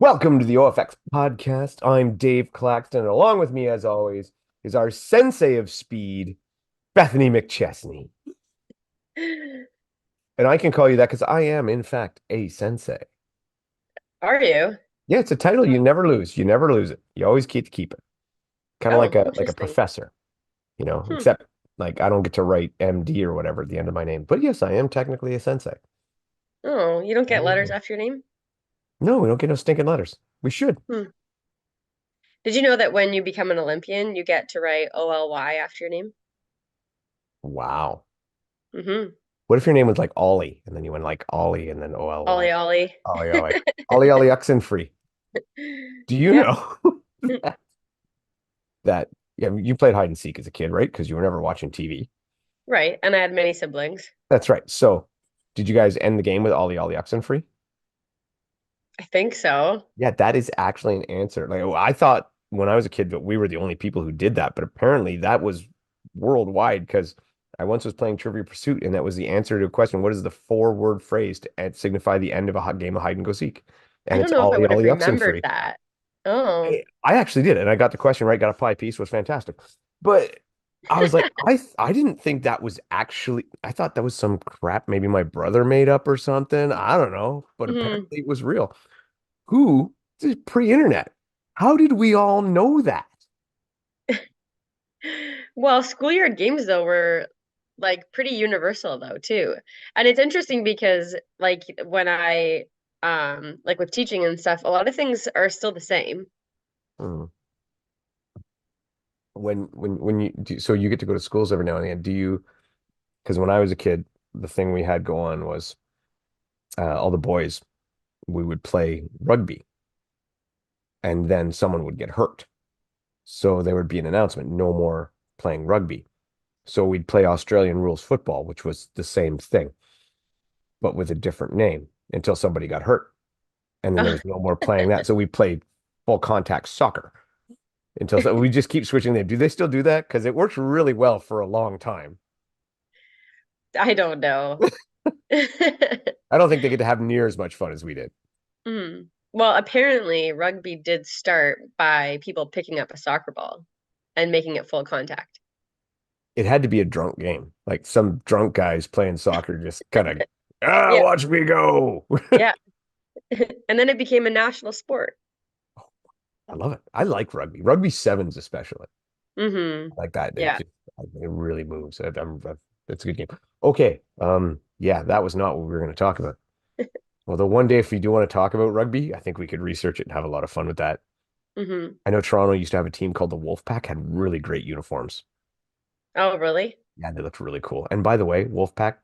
Welcome to the OFX podcast. I'm Dave Claxton, and along with me, as always, is our sensei of speed, Bethany McChesney. And I can call you that because I am, in fact, a sensei. Are you? Yeah, it's a title you never lose. You never lose it. You always keep it. Kind of Oh, like a interesting. professor, Hmm. except like I don't get to write MD or whatever at the end of my name. But yes, I am technically a sensei. Oh, you don't get letters Mhm. after your name? No, we don't get no stinking letters. We should. Hmm. Did you know that when you become an Olympian, you get to write OLY after your name? Wow. Mm-hmm. What if your name was like Ollie and then you went like Ollie and then OLY? Ollie Ollie. Ollie Ollie. Ollie Ollie Oxenfree. Do you Yeah, know that yeah, you played hide and seek as a kid, right? Because you were never watching TV. right. And I had many siblings. That's right. So, did you guys end the game with Ollie Ollie Oxenfree? I think so. Yeah, that is actually an answer. Like I thought when I was a kid that we were the only people who did that, but apparently that was worldwide because I once was playing Trivia Pursuit and that was the answer to a question. What is the four-word phrase to signify the end of a game of hide and go seek? I And don't it's know if I Ollie would have Ollie remembered Oxenfree. that. Oh. I actually did, and I got the question right. Got a pie piece, was fantastic. But I was like, I didn't think that was actually. I thought that was some crap maybe my brother made up or something. I don't know, but Hmm. apparently it was real. Who this is pre-internet? How did we all know that? Well, schoolyard games though were like pretty universal though too. And it's interesting because like when I like with teaching and stuff, a lot of things are still the same. Hmm. When you do, so you get to go to schools every now and then. Do you? Because when I was a kid, the thing we had go on was all the boys we would play rugby, and then someone would get hurt. So there would be an announcement, no more playing rugby. So we'd play Australian rules football, which was the same thing, but with a different name until somebody got hurt. And then there was no more playing that. So we played full contact soccer until so we just keep switching them. Do they still do that? Because it works really well for a long time. I don't know. I don't think they get to have near as much fun as we did. Mm. Well, apparently rugby did start by people picking up a soccer ball and making it full contact. It had to be a drunk game. Like some drunk guys playing soccer just kind of, Yeah, watch me go. yeah. And then it became a national sport. I love it. I like rugby. Rugby sevens especially. Hmm. Like that. Yeah. It really moves. It's a good game. Okay. Yeah, that was not what we were going to talk about. Although one day, if we do want to talk about rugby, I think we could research it and have a lot of fun with that. Hmm. I know Toronto used to have a team called the Wolfpack, had really great uniforms. Oh, really? Yeah, they looked really cool. And by the way, Wolfpack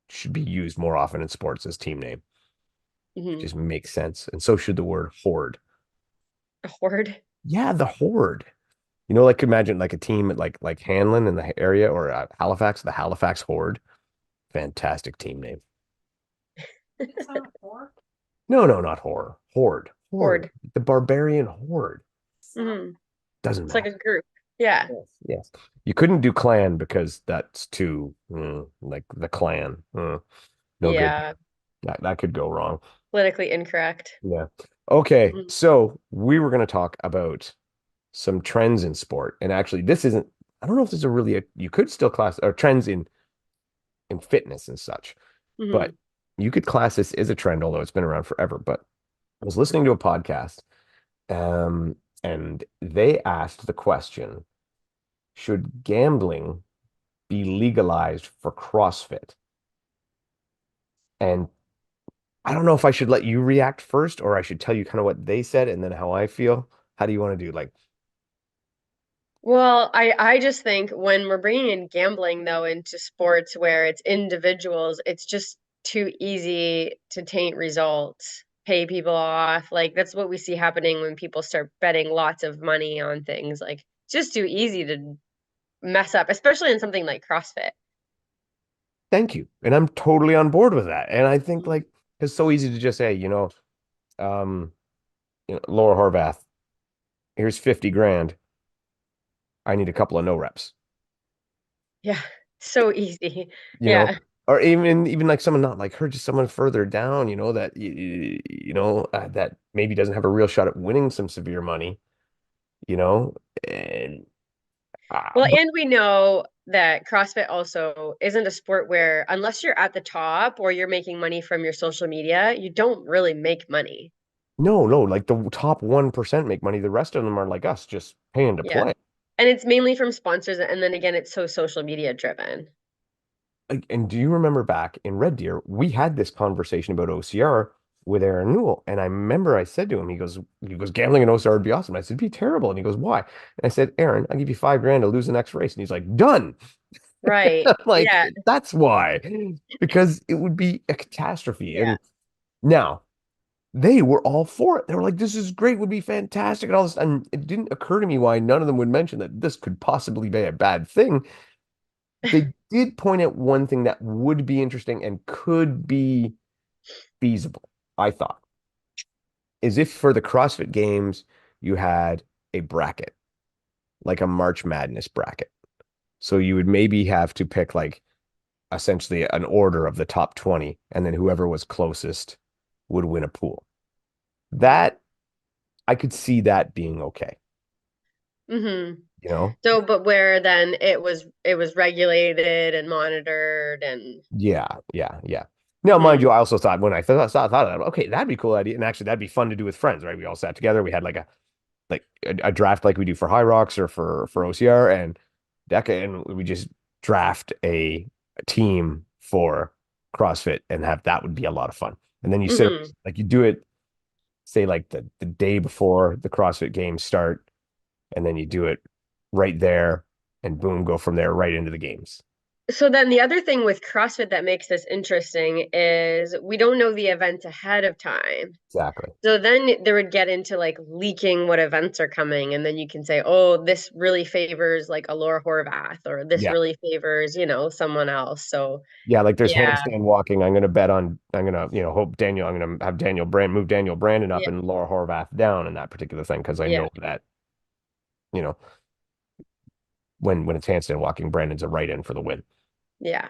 should be used more often in sports as team name. It Hmm. just makes sense. And so should the word horde. A horde? Yeah, the horde. Like imagine like a team at like Hanlon in the area or Halifax, the Halifax Horde. Fantastic team name. No, no, not horror. Horde. Horde. Horde. The barbarian horde. Hmm. Doesn't It's like a matter. group. Yeah. Yes. Yes. You couldn't do clan because that's too like the clan. No good. Yeah. That could go wrong. Politically incorrect. Yeah. Okay. Mhm. So we were going to talk about some trends in sport. And actually, this isn't, I don't know if this is you could still class or trends in fitness and such, but Hmm. you could class this as a trend, although it's been around forever. But I was listening to a podcast, um, and they asked the question, should gambling be legalized for CrossFit? And I don't know if I should let you react first or I should tell you kind of what they said and then how I feel. How do you want to do? Like, Well, I just think when we're bringing in gambling though into sports where it's individuals, it's just too easy to taint results, pay people off. Like that's what we see happening when people start betting lots of money on things. Like it's just too easy to mess up, especially in something like CrossFit. thank you. And I'm totally on board with that. And I think like it's so easy to just say, um, Laura Horvath, here's 50 grand. I need a couple of no reps. Yeah. So easy. you know, Yeah. or even like someone not like her, just someone further down, that that maybe doesn't have a real shot at winning some severe money, you know, and Well, but and we know that CrossFit also isn't a sport where, unless you're at the top or you're making money from your social media, you don't really make money. no, no, like the top 1% make money. The rest of them are like us, just paying to Yeah. play. And it's mainly from sponsors. And then again, it's so social media driven. And do you remember back in Red Deer, we had this conversation about OCR with Aaron Newell, and I remember I said to him, he goes, gambling in OCR would be awesome. I said, it'd be terrible, and he goes, why? And I said, Aaron, I'll give you 5 grand to lose the next race, and he's like, done. Right. I'm like, Yeah. that's why, because it would be a catastrophe. Yeah. And now they were all for it. They were like, this is great, would be fantastic, and all this. And it didn't occur to me why none of them would mention that this could possibly be a bad thing. They did point out one thing that would be interesting and could be feasible, I thought, is if for the CrossFit Games you had a bracket, like a March Madness bracket. So you would maybe have to pick like essentially an order of the top 20, and then whoever was closest would win a pool. That I could see that being okay, Hmm. you know? So, but where then it was regulated and monitored and Yeah, yeah, yeah. Now, mind hmm. you, I also thought when I thought of that, okay, that'd be a cool idea. And actually, that'd be fun to do with friends, right? We all sat together. We had like a draft like we do for High Rocks or for OCR and DECA, and we just draft a team for CrossFit and have that would be a lot of fun. And then you sit Hmm. like you do it, say like the day before the CrossFit games start, and then you do it right there, and boom, go from there right into the games. So then the other thing with CrossFit that makes this interesting is we don't know the event ahead of time. Exactly. So then there would get into like leaking what events are coming, and then you can say, oh, this really favors like a Laura Horvath, or this Yeah. really favors, someone else. So Yeah, like there's yeah, handstand walking. I'm gonna, hope Daniel, I'm gonna have move Daniel Brandon up yeah, and Laura Horvath down in that particular thing because I yeah, know that, you know, when it's handstand walking, Brandon's a right in for the win. yeah.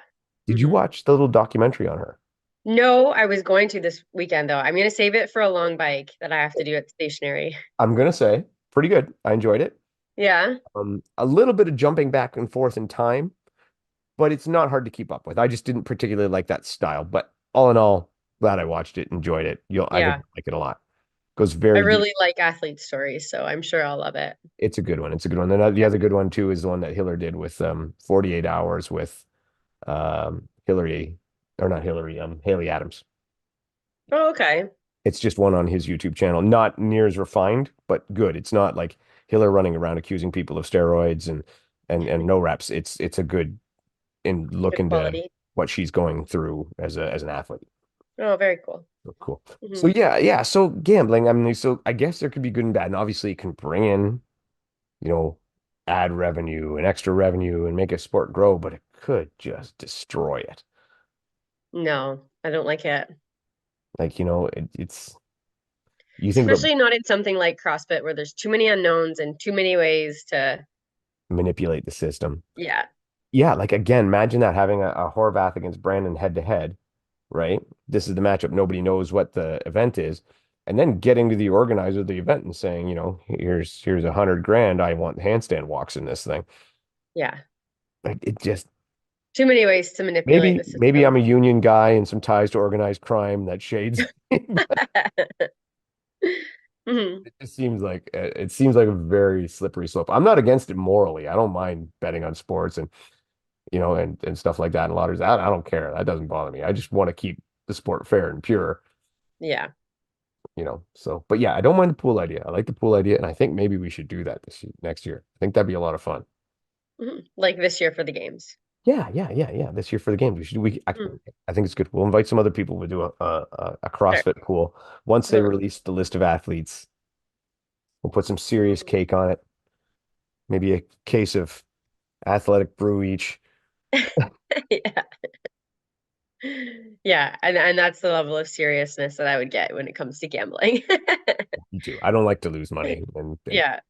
Did you Hmm. watch the little documentary on her? No, I was going to this weekend though. I'm gonna save it for a long bike that I have to do at stationary. I'm gonna say pretty good. I enjoyed it. Yeah, A little bit of jumping back and forth in time, but it's not hard to keep up with. I just didn't particularly like that style, but all in all, glad I watched it, enjoyed it. I think yeah. you'll like it a lot. Goes I very deep. really like athlete stories, so I'm sure I'll love it. It's a good one. It's a good one. Then the other good one too is the one that Hiller did with 48 hours with Hillary or not Hillary, Haley Adams. Oh, okay. It's just one on his YouTube channel. Not near as refined, but good. It's not like Hiller running around accusing people of steroids and no reps. It's a good in look Good into quality. what she's going through as an athlete. Oh, very cool. So cool. So Hmm. yeah, yeah. So gambling, I mean, so I guess there could be good and bad. And obviously it can bring in, you know, ad revenue and extra revenue and make a sport grow, but it could just destroy it. No, I don't like it. Like, it's you think about Especially not in something like CrossFit where there's too many unknowns and too many ways to, manipulate the system. yeah, Yeah, like again, imagine that having a Horvath against Brandon head to head, right? This is the matchup. Nobody knows what the event is. And then getting to the organizer of the event and saying, here's 100 grand. I want handstand walks in this thing. yeah. Like it just Too many ways to manipulate maybe the maybe I'm system. a union guy and some ties to organized crime that shades, but Hmm. it seems like a very slippery slope. I'm not against it morally. I don't mind betting on sports and and stuff like that and lotteries. I don't care. That doesn't bother me. I just want to keep the sport fair and pure, Yeah. So, but yeah, I don't mind the pool idea. I like the pool idea, and I think maybe we should do that next year. I think that'd be a lot of fun. Like this year for the games. Yeah, yeah, yeah, yeah. This year for the games, we should. Mm. I think it's good. We'll invite some other people. We'll do a Sure. CrossFit pool once they Mhm. release the list of athletes. We'll put some serious cake on it. Maybe a case of athletic brew each. Yeah. Yeah, and that's the level of seriousness that I would get when it comes to gambling. Me too. I don't like to lose money, and Yeah.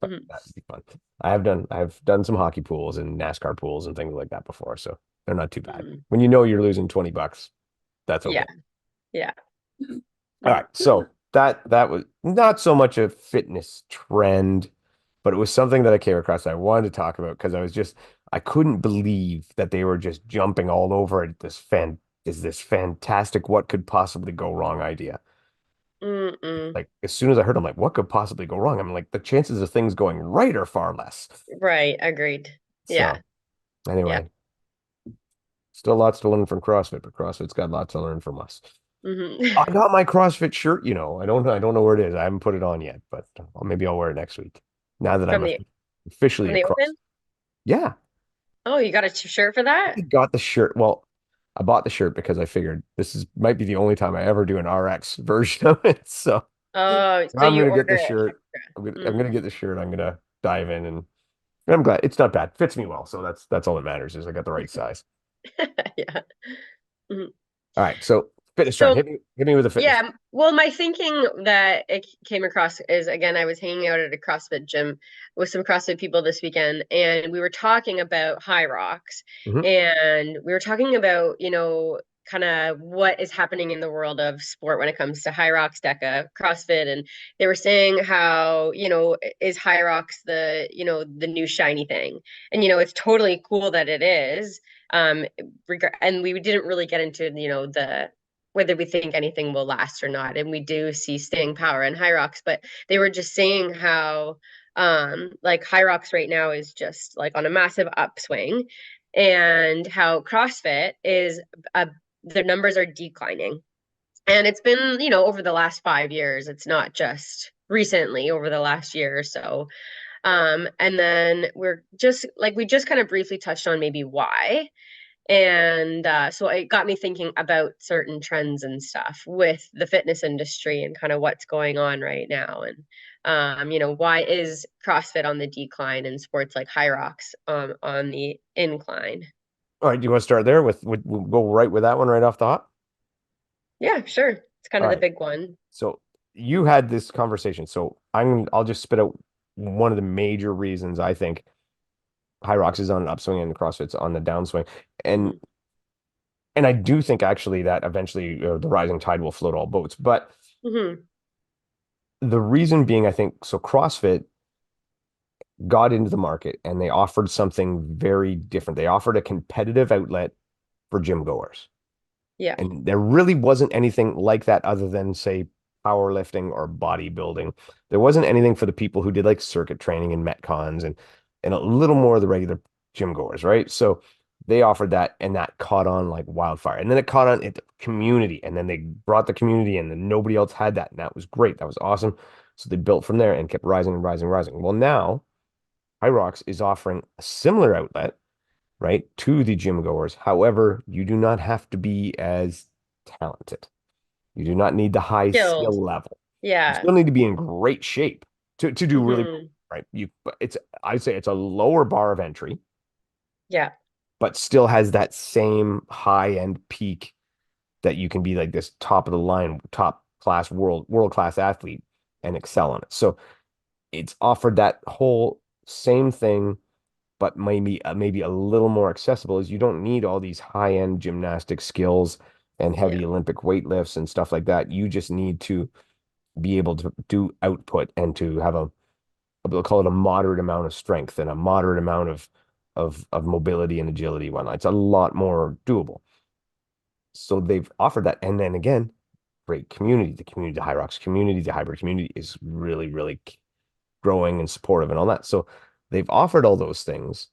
Hmm. That'd be fun. I've done some hockey pools and NASCAR pools and things like that before, so they're not too bad. Hmm. When you know you're losing $20, that's Yeah. okay. Yeah. All Hmm. right, so that was not so much a fitness trend, but it was something that I came across that I wanted to talk about because I couldn't believe that they were just jumping all over it. This fantastic what could possibly go wrong idea. Mm-mm. Like as soon as I heard, I'm like, what could possibly go wrong? I'm like, the chances of things going right are far less. Right. Agreed. Yeah. So Yeah. anyway, still lots to learn from CrossFit, but CrossFit's got lots to learn from us. Hmm. I got my CrossFit shirt, I don't know where it is. I haven't put it on yet, but maybe I'll wear it next week. Now that I'm From the officially from a the cross. open? Yeah, Oh, you got a shirt for that? I got the shirt. Well, I bought the shirt because I figured this is might be the only time I ever do an RX version of it. So Oh, so I'm you gonna get order the it shirt. extra. I'm Mm. gonna get the shirt. I'm gonna dive in and I'm glad it's not bad. Fits me well. So that's all that matters is I got the right size. Yeah. Mhm. All right. So fitness trend. So Hit me with a fitness. yeah, well, my thinking that it came across is again, I was hanging out at a CrossFit gym with some CrossFit people this weekend, and we were talking about high rocks, Mhm. and we were talking about, kind of what is happening in the world of sport when it comes to high rocks, DECA, CrossFit, and they were saying how, is high rocks the new shiny thing, and it's totally cool that it is. And we didn't really get into, the whether we think anything will last or not. And we do see staying power in high rocks, but they were just saying how like high rocks right now is just like on a massive upswing, and how CrossFit is their numbers are declining. And it's been, over the last 5 years. It's not just recently over the last year or so. And then we just kind of briefly touched on maybe why. And so it got me thinking about certain trends and stuff with the fitness industry and kind of what's going on right now. And, why is CrossFit on the decline and sports like High Rocks on the incline? All right. Do you want to start there we'll go right with that one right off the hop? Yeah, sure. It's kind All of the right. big one. So you had this conversation. So I'll just spit out one of the major reasons I think High Rocks is on an upswing and CrossFit's on the downswing. And Hmm. and I do think actually that eventually the rising tide will float all boats. But Hmm. the reason being, I think, so CrossFit got into the market and they offered something very different. They offered a competitive outlet for gym goers. Yeah. And there really wasn't anything like that other than, say, powerlifting or bodybuilding. There wasn't anything for the people who did like circuit training and metcons and a little more of the regular gym goers, right? So they offered that and that caught on like wildfire. And then it caught on at the community. And then they brought the community in and nobody else had that. And that was great. That was awesome. So they built from there and kept rising and rising and rising. Well, now Hyrox is offering a similar outlet, right, to the gym goers. However, you do not have to be as talented. You do not need the high Skilled. skill level. You Yeah. still need to be in great shape to do really well, Hmm. right. But I'd say it's a lower bar of entry, Yeah. but still has that same high end peak that you can be like this top of the line, top class world class athlete and excel on it. So it's offered that whole same thing but maybe a little more accessible is you don't need all these high-end gymnastic skills and Yeah. heavy Olympic weightlifts and stuff like that. You just need to be able to do output and to have we'll call it a moderate amount of strength and a moderate amount of mobility and agility and whatnot. It's a lot more doable. So they've offered that. And then again, great community. The High Rocks community, the hybrid community is really, really growing and supportive and all that. So they've offered all those things.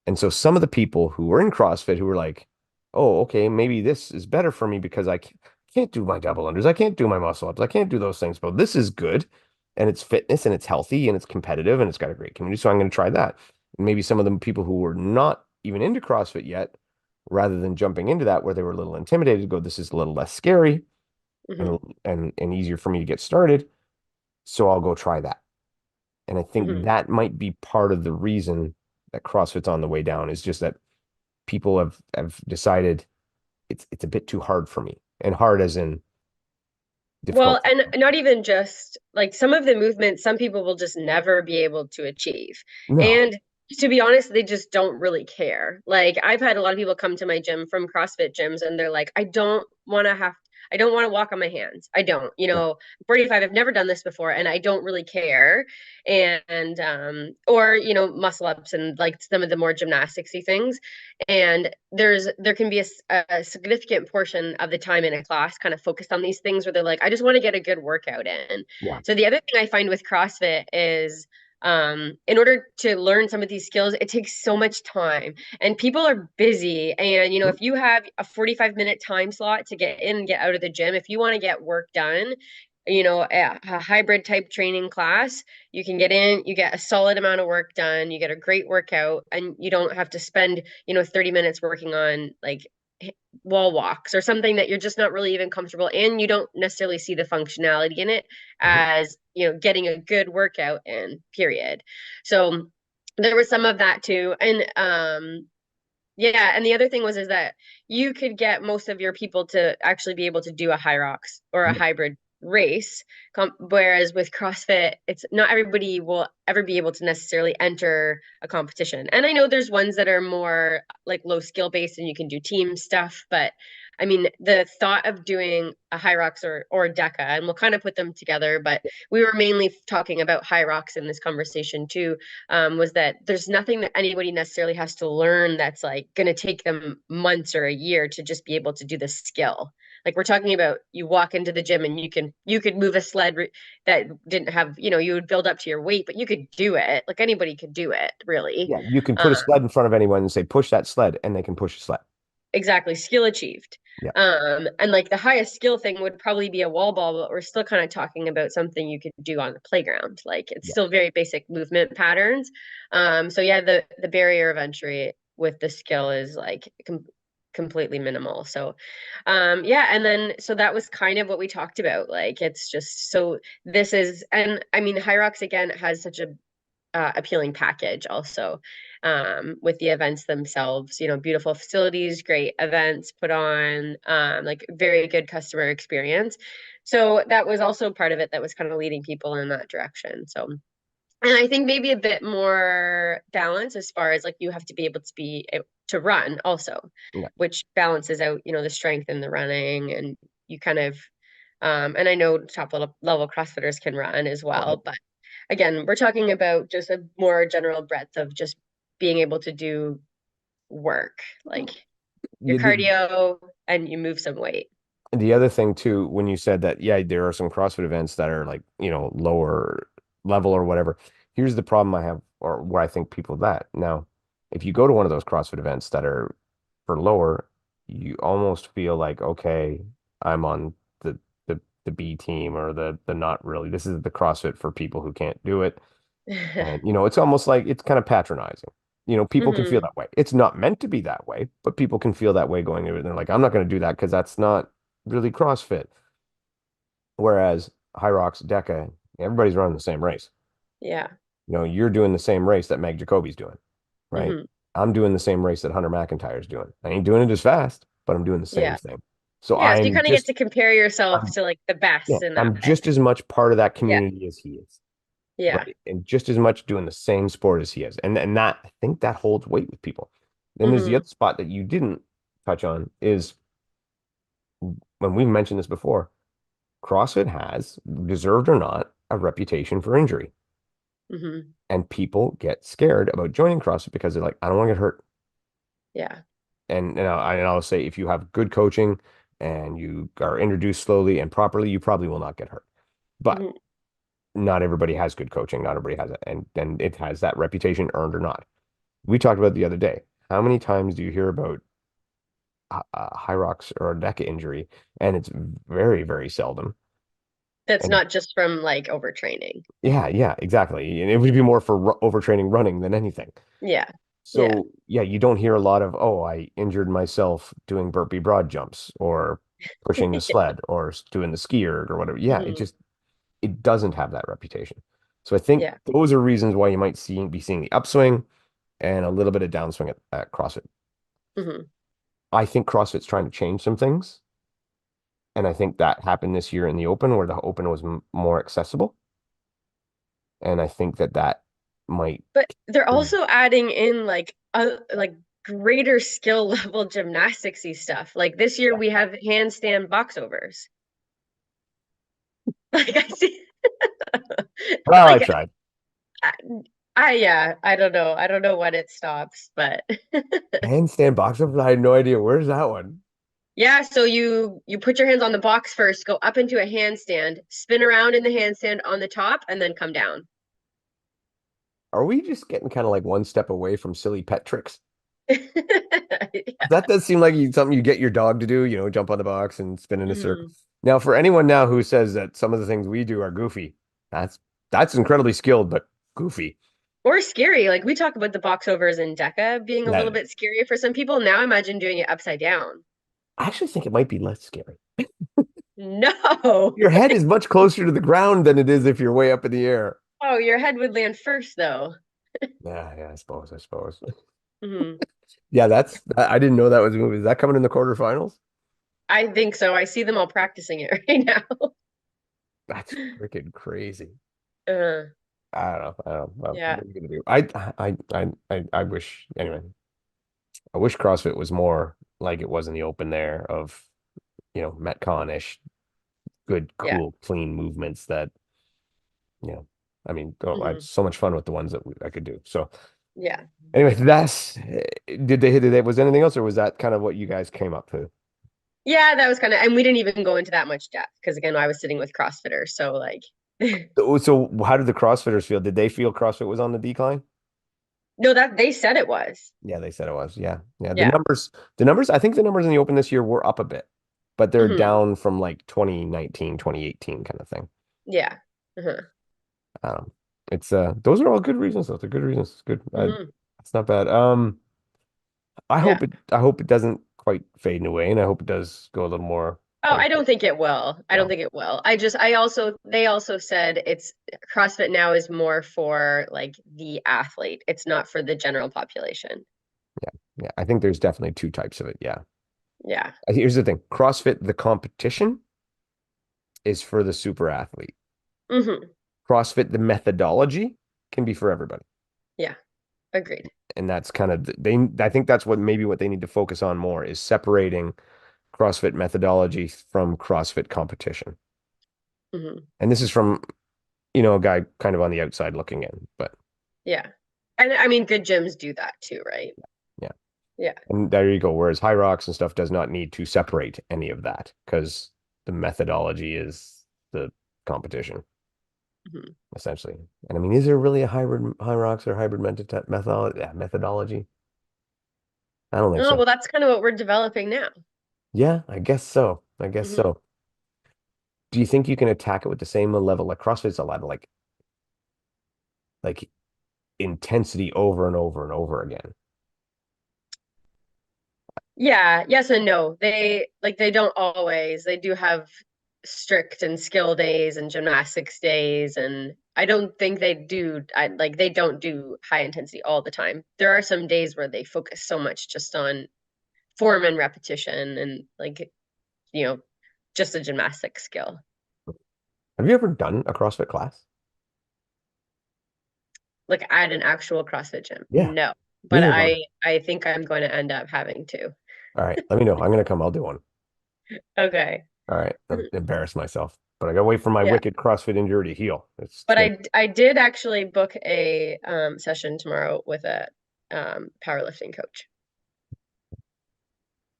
And so some of the people who were in CrossFit who were like, oh, okay, maybe this is better for me because I can't do my double unders. I can't do my muscle ups. I can't do those things, but this is good. And it's fitness and it's healthy and it's competitive and it's got a great community. So I'm going to try that. And maybe some of the people who were not even into CrossFit yet, rather than jumping into that where they were a little intimidated, go, this is a little less scary Hmm. and easier for me to get started. So I'll go try that. And I think Hmm. that might be part of the reason that CrossFit's on the way down is just that people have decided it's a bit too hard for me. And hard as in Well, difficult. and not even just like some of the movements, some people will just never be able to achieve. No. And to be honest, they just don't really care. Like I've had a lot of people come to my gym from CrossFit gyms and they're like, I don't want to walk on my hands. I don't, Yeah. 45, I've never done this before and I don't really care. And or, muscle ups and like some of the more gymnasticsy things. And there can be a significant portion of the time in a class kind of focused on these things where they're like, I just want to get a good workout in. Yeah. So the other thing I find with CrossFit is in order to learn some of these skills, it takes so much time and people are busy. And, Mhm. if you have a 45-minute time slot to get in and get out of the gym, if you want to get work done, a hybrid type training class, you can get in, you get a solid amount of work done, you get a great workout, and you don't have to spend, 30 minutes working on like wall walks or something that you're just not really even comfortable in. You don't necessarily see the functionality in it Mhm. as, getting a good workout in, period. So there was some of that too. And yeah, and the other thing was is that you could get most of your people to actually be able to do a high rocks or a Yeah. hybrid race, whereas with CrossFit, it's not everybody will ever be able to necessarily enter a competition. And I know there's ones that are more like low skill based and you can do team stuff, but I mean, the thought of doing a high rocks or a deca, and we'll kind of put them together, but we were mainly talking about high rocks in this conversation too, was that there's nothing that anybody necessarily has to learn that's like going to take them months or a year to just be able to do the skill. Like we're talking about, you walk into the gym and you could move a sled that didn't have, you would build up to your weight, but you could do it. Like anybody could do it, really. Yeah. You can Um, put a sled in front of anyone and say, push that sled, and they can push a sled. exactly, skill achieved. Yeah. And like the highest skill thing would probably be a wall ball, but we're still kind of talking about something you could do on the playground. Like it's Yeah. still very basic movement patterns. So yeah, the barrier of entry with the skill is like completely minimal. So yeah, and then so that was kind of what we talked about. Like it's just so this is, and I mean High Rocks again has such a appealing package also, with the events themselves, beautiful facilities, great events put on, like very good customer experience. So that was also part of it that was kind of leading people in that direction. So, and I think maybe a bit more balance as far as like you have to be able to to run also, Yeah. which balances out, the strength in the running, and you kind of and I know top level CrossFitters can run as Oh, yeah. well, but again, we're talking about just a more general breadth of just being able to do work, like your Yeah, cardio and you move some weight. the other thing too, when you said that, yeah, there are some CrossFit events that are like, lower level or whatever. Here's the problem I have, or where I think people that now, if you go to one of those CrossFit events that are for lower, you almost feel like, okay, I'm on the B team or the not really. This is the CrossFit for people who can't do it. And it's almost like it's kind of patronizing. People can feel Hmm. that way. It's not meant to be that way, but people can feel that way going into it. And they're like, I'm not going to do that because that's not really CrossFit. Whereas High Rocks, Deca, everybody's running the same race. Yeah. You're doing the same race that Meg Jacoby's doing, right? Hmm. I'm doing the same race that Hunter McIntyre's doing. I ain't doing it as fast, but I'm doing the same Yeah. thing. So Yeah. So you kind of get to compare yourself I'm, to like the yeah, best in that I'm way. just as much part of that Yeah. community as he is. Yeah. Right. And just as much doing the same sport as he is. And that I think that holds weight with people. Then there's the Hmm. other spot that you didn't touch on is when we've mentioned this before, CrossFit has, deserved or not, a reputation for injury. Hmm. And people get scared about joining CrossFit because they're like, I don't want to get hurt. Yeah. And I'll say if you have good coaching and you are introduced slowly and properly, you probably will not get hurt. But Hmm. not everybody has good coaching. Not everybody has it. And it has that reputation earned or not. We talked about it the other day. How many times do you hear about a high rocks or a neck injury? And it's very, very seldom. That's And not just from like overtraining. yeah, yeah, exactly. And it would be more for overtraining running than anything. Yeah. Yeah. So yeah, you don't hear a lot of, oh, I injured myself doing burpee broad jumps or pushing the sled or doing the ski erg or whatever. Yeah, Hmm. it doesn't have that reputation. So I think Yeah. those are reasons why you might be seeing the upswing and a little bit of downswing at CrossFit. Hmm. I think CrossFit's trying to change some things. And I think that happened this year in the Open, where the Open was m more accessible. And I think that that might. But they're also adding in like greater skill level gymnasticsy stuff. Like this year Yeah. we have handstand box overs. Like I see Well, I like tried. I, yeah, I don't know. I don't know when it stops, but Handstand box up. I had no idea. Where's that one? yeah, so you put your hands on the box first, go up into a handstand, spin around in the handstand on the top, and then come down. Are we just getting kind of like one step away from silly pet tricks? Yeah. That does seem like something you get your dog to do, jump on the box and spin in a circle. Mhm. Now, for anyone now who says that some of the things we do are goofy, that's that's incredibly skilled, but goofy. Or scary. Like we talk about the box overs in DECA being a little Yeah, bit scary for some people. Now imagine doing it upside down. I actually think it might be less scary. No. Your head is much closer to the ground than it is if you're way up in the air. Oh, your head would land first though. Yeah, yeah, I suppose, I suppose. Hmm. Yeah, I didn't know that was a movie. Is that coming in the quarterfinals? I think so. I see them all practicing it right now. That's freaking crazy. Uh, I don't know. I don't know. Well, yeah. what are you gonna do? I wish anyway. I wish CrossFit was more like it was in the Open there of, Metcon-ish, good, Yeah. cool, clean movements that, you know, I mean, oh, I had Hmm. so much fun with the ones that I could do. So Yeah. anyway, did they, was anything else or was that kind of what you guys came up to? Yeah, that was kind of, and we didn't even go into that much depth because again, I was sitting with CrossFitters, so like, So how did the CrossFitters feel? Did they feel CrossFit was on the decline? no, that they said it was. Yeah, they said it was. Yeah. Yeah. Yeah. I think the numbers in the Open this year were up a bit, but they're Hmm. down from like 2019, 2018 kind of thing. Yeah. Uh-huh. Um, it's those are all good reasons though. They're good reasons. It's good. Hmm. It's not bad. Yeah. I hope it doesn't quite fade away, and I hope it does go a little more Oh, like, I don't think it will. I don't think it will. They also said it's CrossFit now is more for like the athlete. It's not for the general population. yeah, yeah. I think there's definitely two types of it. Yeah. Yeah. Here's the thing. CrossFit, the competition is for the super athlete. Hmm. CrossFit, the methodology can be for everybody. Yeah. Agreed. And that's kind of I think that's what they need to focus on more is separating CrossFit methodology from CrossFit competition. Hmm. And this is from, a guy kind of on the outside looking in, but Yeah. And I mean, good gyms do that too, right? yeah. Yeah. And there you go. Whereas High Rocks and stuff does not need to separate any of that because the methodology is the competition, Hmm. essentially. And I mean, is there really a hybrid High Rocks or hybrid methodology? Yeah, methodology? I don't think Oh, so. well, that's kind of what we're developing now. Yeah, I guess so. I guess Hmm. so. Do you think you can attack it with the same level? Like CrossFit's a lot of like intensity over and over and over again. Yeah, yes and no. They don't always. They do have strict and skill days and gymnastics days and I don't think they don't do high intensity all the time. There are some days where they focus so much just on form and repetition and you know, just a gymnastic skill. Have you ever done a CrossFit class? Like at an actual CrossFit gym. Yeah, No. But neither have I. I think I'm going to end up having to. All right, let me know. I'm gonna come. I'll do one. Okay. All right, I'm embarrass myself, but I gotta wait for my Yeah. wicked CrossFit injury to heal. It's But gonna I did actually book a session tomorrow with a powerlifting coach.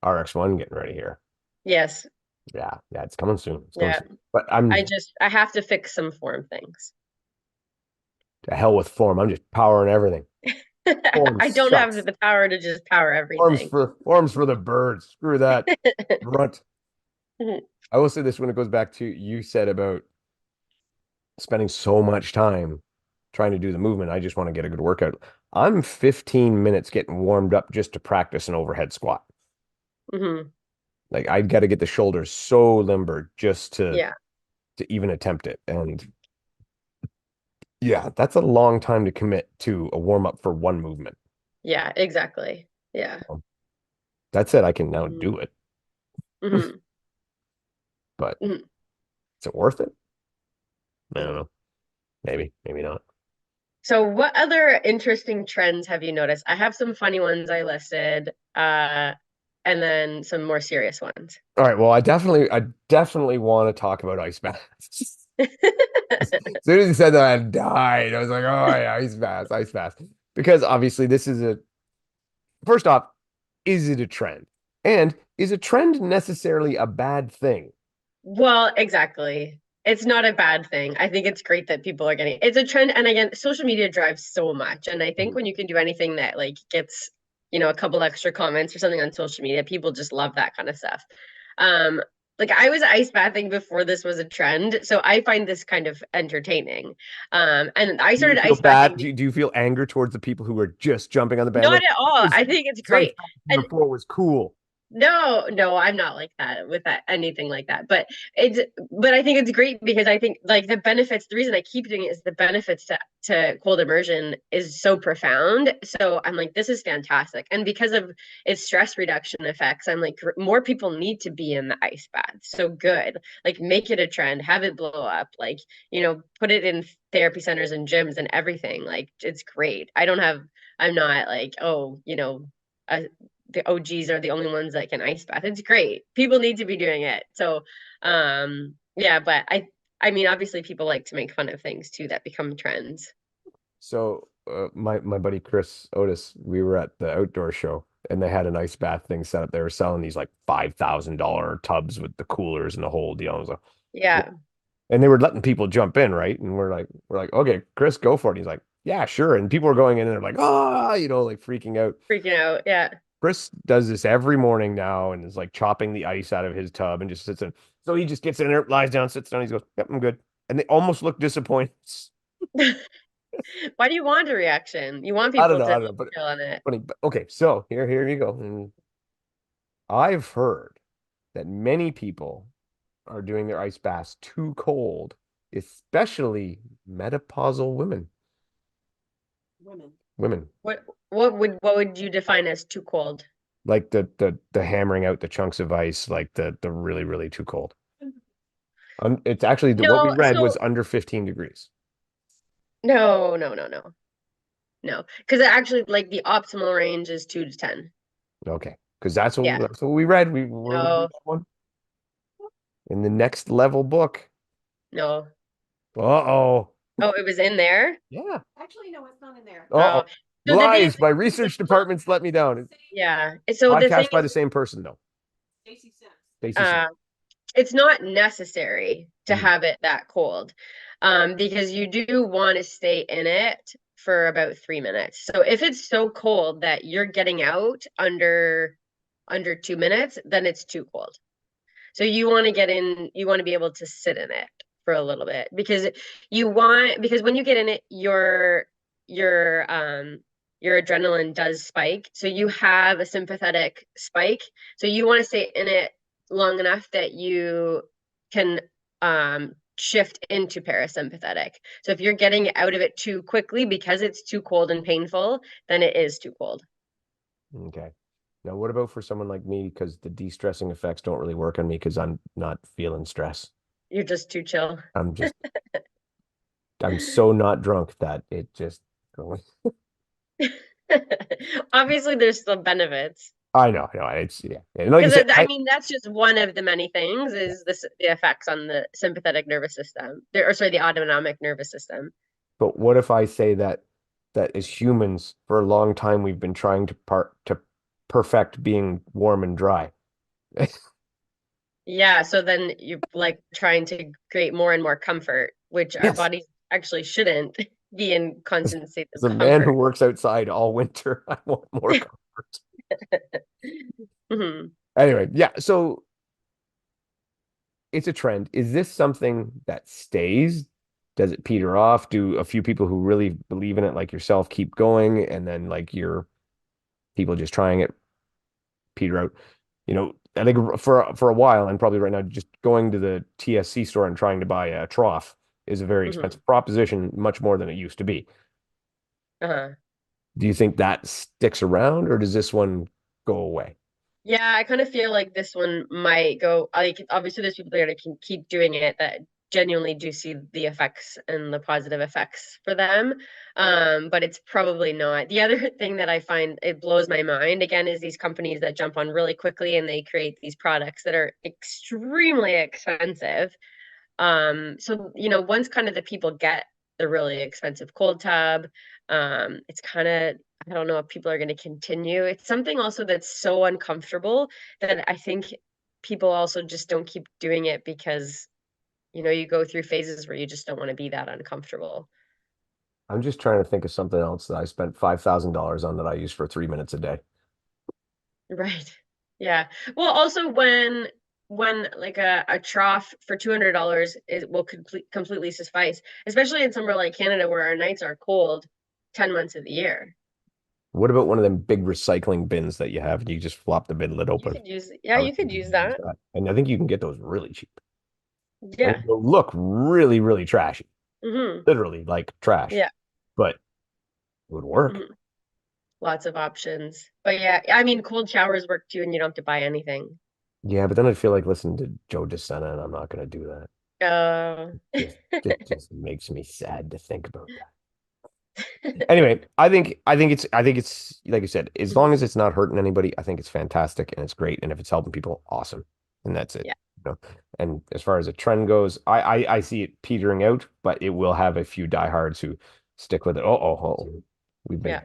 RX1 getting ready here. Yes. Yeah, yeah, it's coming soon. It's coming Yeah. soon. But I have to fix some form things. to hell with form. I'm just powering everything. Form I don't have sucks. the power to just power everything. Forms for the birds. Screw that. Runt. I will say this when it goes back to you said about spending so much time trying to do the movement. I just want to get a good workout. I'm 15 minutes getting warmed up just to practice an overhead squat. Hmm. Like I got to get the shoulders so limber just Yeah. to even attempt it. And yeah, that's a long time to commit to a warm up for one movement. Yeah, exactly. Yeah. That said, I can now Hmm. do it. Hmm. but Mhm. is it worth it? I don't know. Maybe, maybe not. So what other interesting trends have you noticed? I have some funny ones I listed, and then some more serious ones. All right. Well, I definitely want to talk about ice baths. As soon as he said that, I died. I was like, oh yeah, ice baths, ice baths. Because obviously this is a, first off, is it a trend? And is a trend necessarily a bad thing? Well, exactly. It's not a bad thing. I think it's great that people are getting it's a trend. And again, social media drives so much. And I think Mhm. when you can do anything that like gets, a couple extra comments or something on social media, people just love that kind of stuff. Um, like I was ice bathing before this was a trend, so I find this kind of entertaining. And I Do you started feel ice bad? bathing Do you feel anger towards the people who were just jumping on the not bandwagon? at all. This I think it's ice great. bathing And before was cool. no, no, I'm not like that with that anything like that. But I think it's great because I think like the benefits, the reason I keep doing it is the benefits to cold immersion is so profound. So I'm like, this is fantastic. And because of its stress reduction effects, I'm like, more people need to be in the ice bath. So good. Like make it a trend, have it blow up, like, put it in therapy centers and gyms and everything. Like it's great. I'm not like, oh, a the OGs are the only ones that can ice bath. It's great. People need to be doing it. So, yeah, but I mean, obviously people like to make fun of things too that become trends. So my buddy Chris Otis, we were at the outdoor show and they had an ice bath thing set up. They were selling these like $5,000 tubs with the coolers and the whole deal. I was like, Yeah, and they were letting people jump in, right? And we're like, okay, Chris, go for it. And he's like, yeah, sure. And people were going in and they're like, ah, like freaking out. freaking out. Yeah. Chris does this every morning now and is like chopping the ice out of his tub and just sits in. So he just gets in there, lies down, sits down. He goes, yep, I'm good. And they almost look disappointed. Why do you want a reaction? You want I don't people know, to I don't know, but chill on it. funny. But okay, so here you go. And I've heard that many people are doing their ice baths too cold, especially menopausal women. Women. What would you define as too cold? Like the hammering out the chunks of ice, like the really, really too cold. It's actually what we No, read was so under 15 degrees. no, no, no, no. No. Because actually like the optimal range is 2 to 10. Okay. Because Yeah. that's what we read. Where we read No, that one? In the next level book. no. Uh-oh. Oh, it was in there? Yeah. Oh. Uh-oh. So the thing Lies. My research department's let me down. Yeah. So the thing Podcast by is, the same person, though. Stacey Sim. uh, it's not necessary to Mhm. have it that cold, because you do want to stay in it for about 3 minutes. So if it's so cold that you're getting out under 2 minutes, then it's too cold. So you want to get in, you want to be able to sit in it for a little bit because when you get in it, your adrenaline does spike. So you have a sympathetic spike. So you want to stay in it long enough that you can shift into parasympathetic. So if you're getting out of it too quickly because it's too cold and painful, then it is too cold. Okay. Now, what about for someone like me? Because the de-stressing effects don't really work on me because I'm not feeling stress. You're just too chill. I'm just, I'm so not drunk that it just, Obviously, there's still benefits. I know. It's, yeah. And like I Because said, I mean, that's just one of the many things is the effects on the sympathetic nervous system, or sorry, the autonomic nervous system. but what if I say that as humans, for a long time, we've been trying to perfect being warm and dry. Yeah, so then you're like trying to create more and more comfort, which our Yes. bodies actually shouldn't be in As, constant state as of a man who comfort. works outside all winter, I want more comfort. Mhm. Anyway, yeah. So it's a trend. Is this something that stays? Does it peter off? Do a few people who really believe in it, like yourself, keep going, and then like your people just trying it peter out? I think for a while, and probably right now, just going to the TSC store and trying to buy a trough is a very Mhm. expensive proposition, much more than it used to be. Uh-huh. Do you think that sticks around, or does this one go away? Yeah, I kind of feel like this one might go like obviously there's people that are gonna keep doing it that genuinely do see the effects and the positive effects for them. But it's probably not. The other thing that I find it blows my mind again is these companies that jump on really quickly and they create these products that are extremely expensive. So once kind of the people get the really expensive cold tub, it's kind of I don't know if people are going to continue. It's something also that's so uncomfortable that I think people also just don't keep doing it because you go through phases where you just don't want to be that uncomfortable. I'm just trying to think of something else that I spent $5,000 on that I use for 3 minutes a day. Right. Yeah. Well, also when like a trough for $200 it will completely suffice, especially in somewhere like Canada where our nights are cold 10 months of the year. What about one of them big recycling bins that you have and you just flop the bin lid You open? could use, yeah, I was you could thinking use to use that. that. And I think you can get those really cheap. And Yeah. it'll look really, really trashy. Hmm. Literally like trash. Yeah. But it would work. Hmm. Lots of options. But yeah, I mean, cold showers work too, and you don't have to buy anything. Yeah, but then I feel like listening to Joe DeSena and I'm not gonna do that. Uh, Just it just makes me sad to think about that. Anyway, I think it's like you said, as long as it's not hurting anybody, I think it's fantastic and it's great. And if it's helping people, awesome. And that's it. yeah, You know? And as far as a trend goes, I see it petering out, but it will have a few diehards who stick with it. Oh, we've been yeah.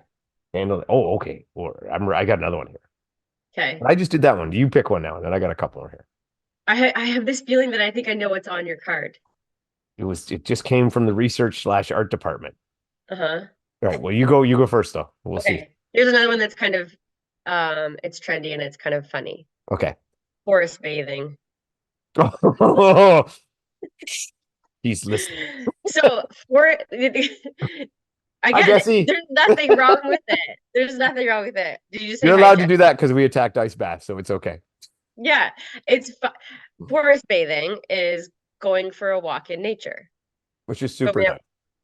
handling. Oh, okay. Or I got another one here. Okay. But I just did that one. You pick one now, and then I got a couple more here. I have this feeling that I think I know what's on your card. It just came from the research/art department. Uh-huh. All right. Well, you go first though. We'll see. Okay. Here's another one that's kind of it's trendy and it's kind of funny. Okay. Forest bathing. He's listening. So for Hi, again, Jesse. there's nothing wrong with it. There's nothing wrong with it. Did you just say You're hi, allowed to do Jesse? that because we attacked ice baths, so it's okay. Yeah, it's fu forest bathing is going for a walk in nature. Which is But super nice.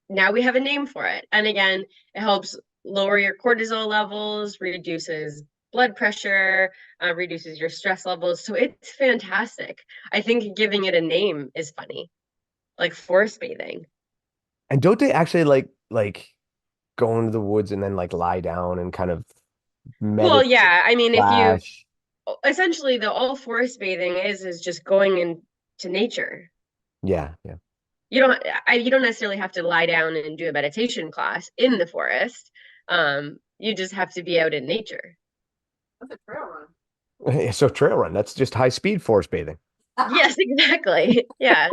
now we have a name for it. And again, it helps lower your cortisol levels, reduces blood pressure, reduces your stress levels. So it's fantastic. I think giving it a name is funny, like forest bathing. And don't they actually like go into the woods and then like lie down and kind of Well, meditate yeah, I mean, if you slash essentially the all forest bathing is just going into nature. yeah. You don't necessarily have to lie down and do a meditation class in the forest. You just have to be out in nature. That's a trail run. So trail run, that's just high speed forest bathing. Yes, exactly. Yeah.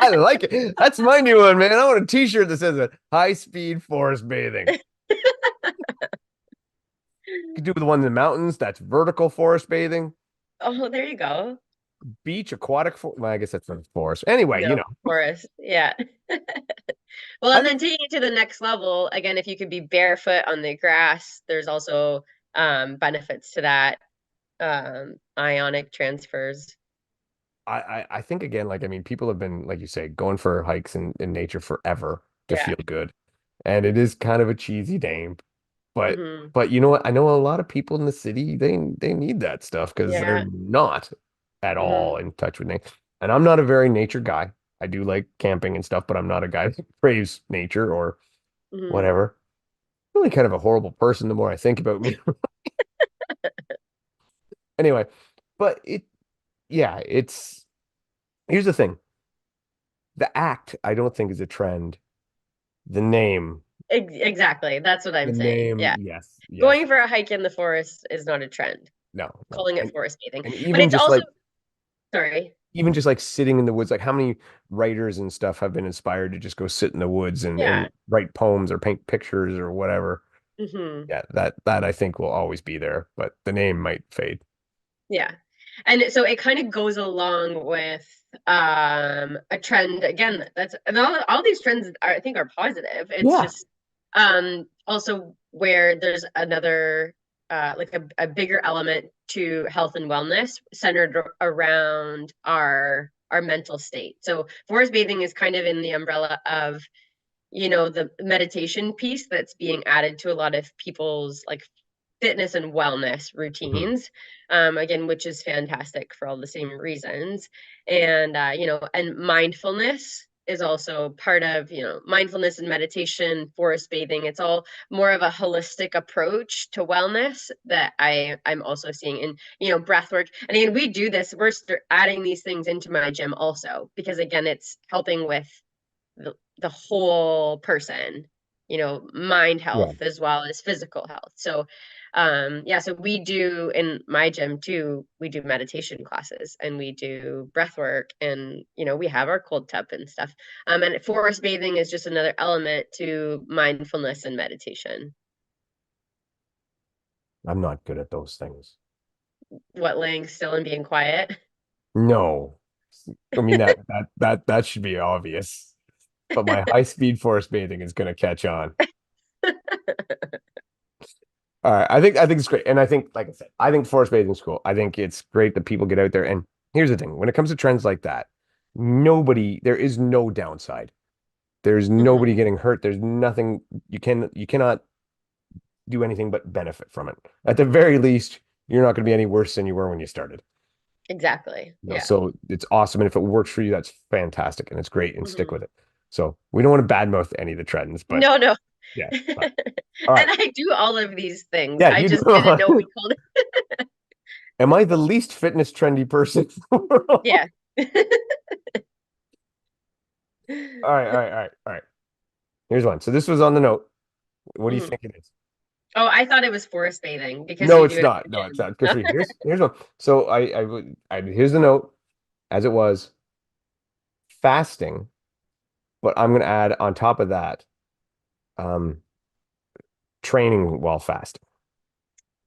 I like it. That's my new one, man. I want a t-shirt that says it. High speed forest bathing. You could do the one in the mountains, that's vertical forest bathing. Oh, there you go. Beach, aquatic well, I guess that's not forest. Anyway, No, forest. Yeah. Well, I and think then taking it to the next level, again, if you could be barefoot on the grass, there's also benefits to that. Ionic transfers. I think again, like I mean, people have been, like you say, going for hikes in nature forever to Yeah. feel good. And it is kind of a cheesy name, but Hmm. but you know what? I know a lot of people in the city, they need that stuff because they're Yeah. not at all Hmm. in touch with nature. And I'm not a very nature guy. I do like camping and stuff, but I'm not a guy that craves nature or Hmm. whatever. Really kind of a horrible person the more I think about me. Anyway, but yeah, here's the thing. The act, I don't think is a trend. The name, Exactly. That's what the I'm saying. name, Yeah. yes. Going for a hike in the forest is not a trend. No. Calling it And forest bathing. and But even it's just also, like sorry. even just like sitting in the woods, like how many writers and stuff have been inspired to just go sit in the woods and Yeah. write poems or paint pictures or whatever. Hmm. Yeah, that I think will always be there, but the name might fade. Yeah. And so it kind of goes along with a trend again that's and all these trends are I think are positive. It's Yeah. just also where there's another like a bigger element to health and wellness centered around our mental state. So forest bathing is kind of in the umbrella of the meditation piece that's being added to a lot of people's like fitness and wellness Hmm. routines, again, which is fantastic for all the same reasons. And, and mindfulness is also part of, mindfulness and meditation, forest bathing. It's all more of a holistic approach to wellness that I'm also seeing. And, breath work. And again, we do this, we're adding these things into my gym also, because again, it's helping with the whole person, mind Yeah, health as well as physical health. So, yeah, so we do in my gym too, we do meditation classes and we do breath work and, we have our cold tub and stuff. And forest bathing is just another element to mindfulness and meditation. I'm not good at those things. What, laying still and being quiet? No. I mean that should be obvious. But my high speed forest bathing is going to catch on. All right, I think it's great, and I think, like I said, I think forest bathing is cool. I think it's great that people get out there. And here's the thing: when it comes to trends like that, there is no downside. There's Hmm. nobody getting hurt. There's nothing you cannot do anything but benefit from it. At the very least, you're not going to be any worse than you were when you started. Exactly. Yeah. So it's awesome, and if it works for you, that's fantastic, and it's great, and stick Hmm. with it. So we don't want to badmouth any of the trends, but No, no. yeah. But, all And right, I do all of these things. yeah, I you just didn't know do. we called Am I the least fitness trendy person in the world? Yeah. All right, all right, all right, all right. Here's one. So this was on the note. What do you Mhm. think it is? Oh, I thought it was forest bathing because No, you do it's it at not. No, it's the not. Good for you. Here's one. So here's the note as it was fasting, but I'm gonna add on top of that, um, training while fasting.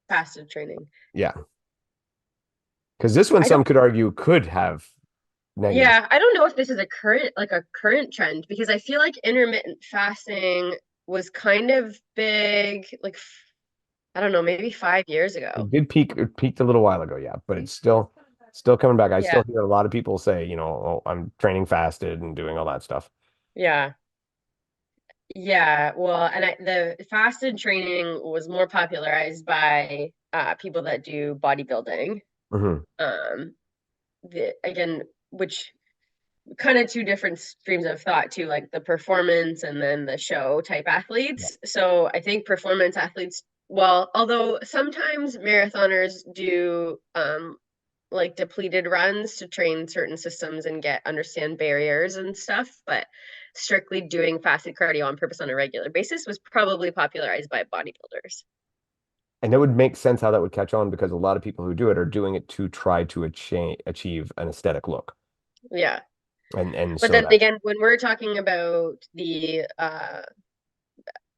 fasted training. Yeah, because this one I don't, some could argue could have negative. yeah, I don't know if this is a current trend because I feel like intermittent fasting was kind of big, like I don't know, maybe 5 years ago. It did peak. It peaked a little while ago, yeah, but it's still coming back. I Yeah, still hear a lot of people say, oh, I'm training fasted and doing all that stuff. yeah, yeah. Well, and the fasted training was more popularized by people that do bodybuilding. Hmm. Um, again, which kind of two different streams of thought too, like the performance and then the show type Yeah. athletes. So I think performance athletes, well, although sometimes marathoners do like depleted runs to train certain systems and get understand barriers and stuff, but strictly doing fasted cardio on purpose on a regular basis was probably popularized by bodybuilders. And it would make sense how that would catch on because a lot of people who do it are doing it to try to achieve an aesthetic look. Yeah. And But so then that again, when we're talking about the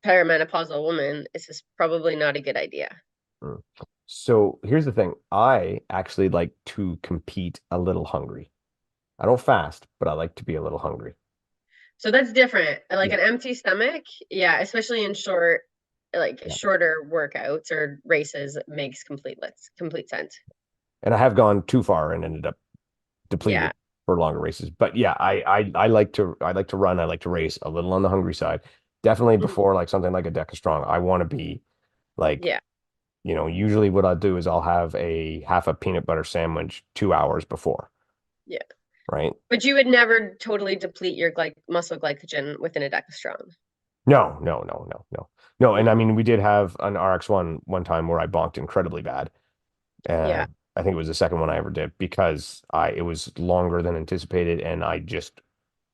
perimenopausal woman, this is probably not a good idea. mm. So here's the thing. I actually like to compete a little hungry. I don't fast, but I like to be a little hungry. So that's different. Like Yeah. an empty stomach, yeah, especially in like Yeah. shorter workouts or races, makes complete sense. And I have gone too far and ended up Yeah. depleted for longer races. But yeah, I like to run, I like to race a little on the hungry side. Definitely Mhm. before like something like a Deca Strong, I want to be like, Yeah. usually what I'll do is I'll have a half a peanut butter sandwich 2 hours before, Yeah. right? But you would never totally deplete your muscle glycogen within a deca strong. No, no, no, no, no. No, and I Hmm. mean we did have an RX one time where I bonked incredibly bad. Yeah. And I think it was the second one I ever did because I it was longer than anticipated and I just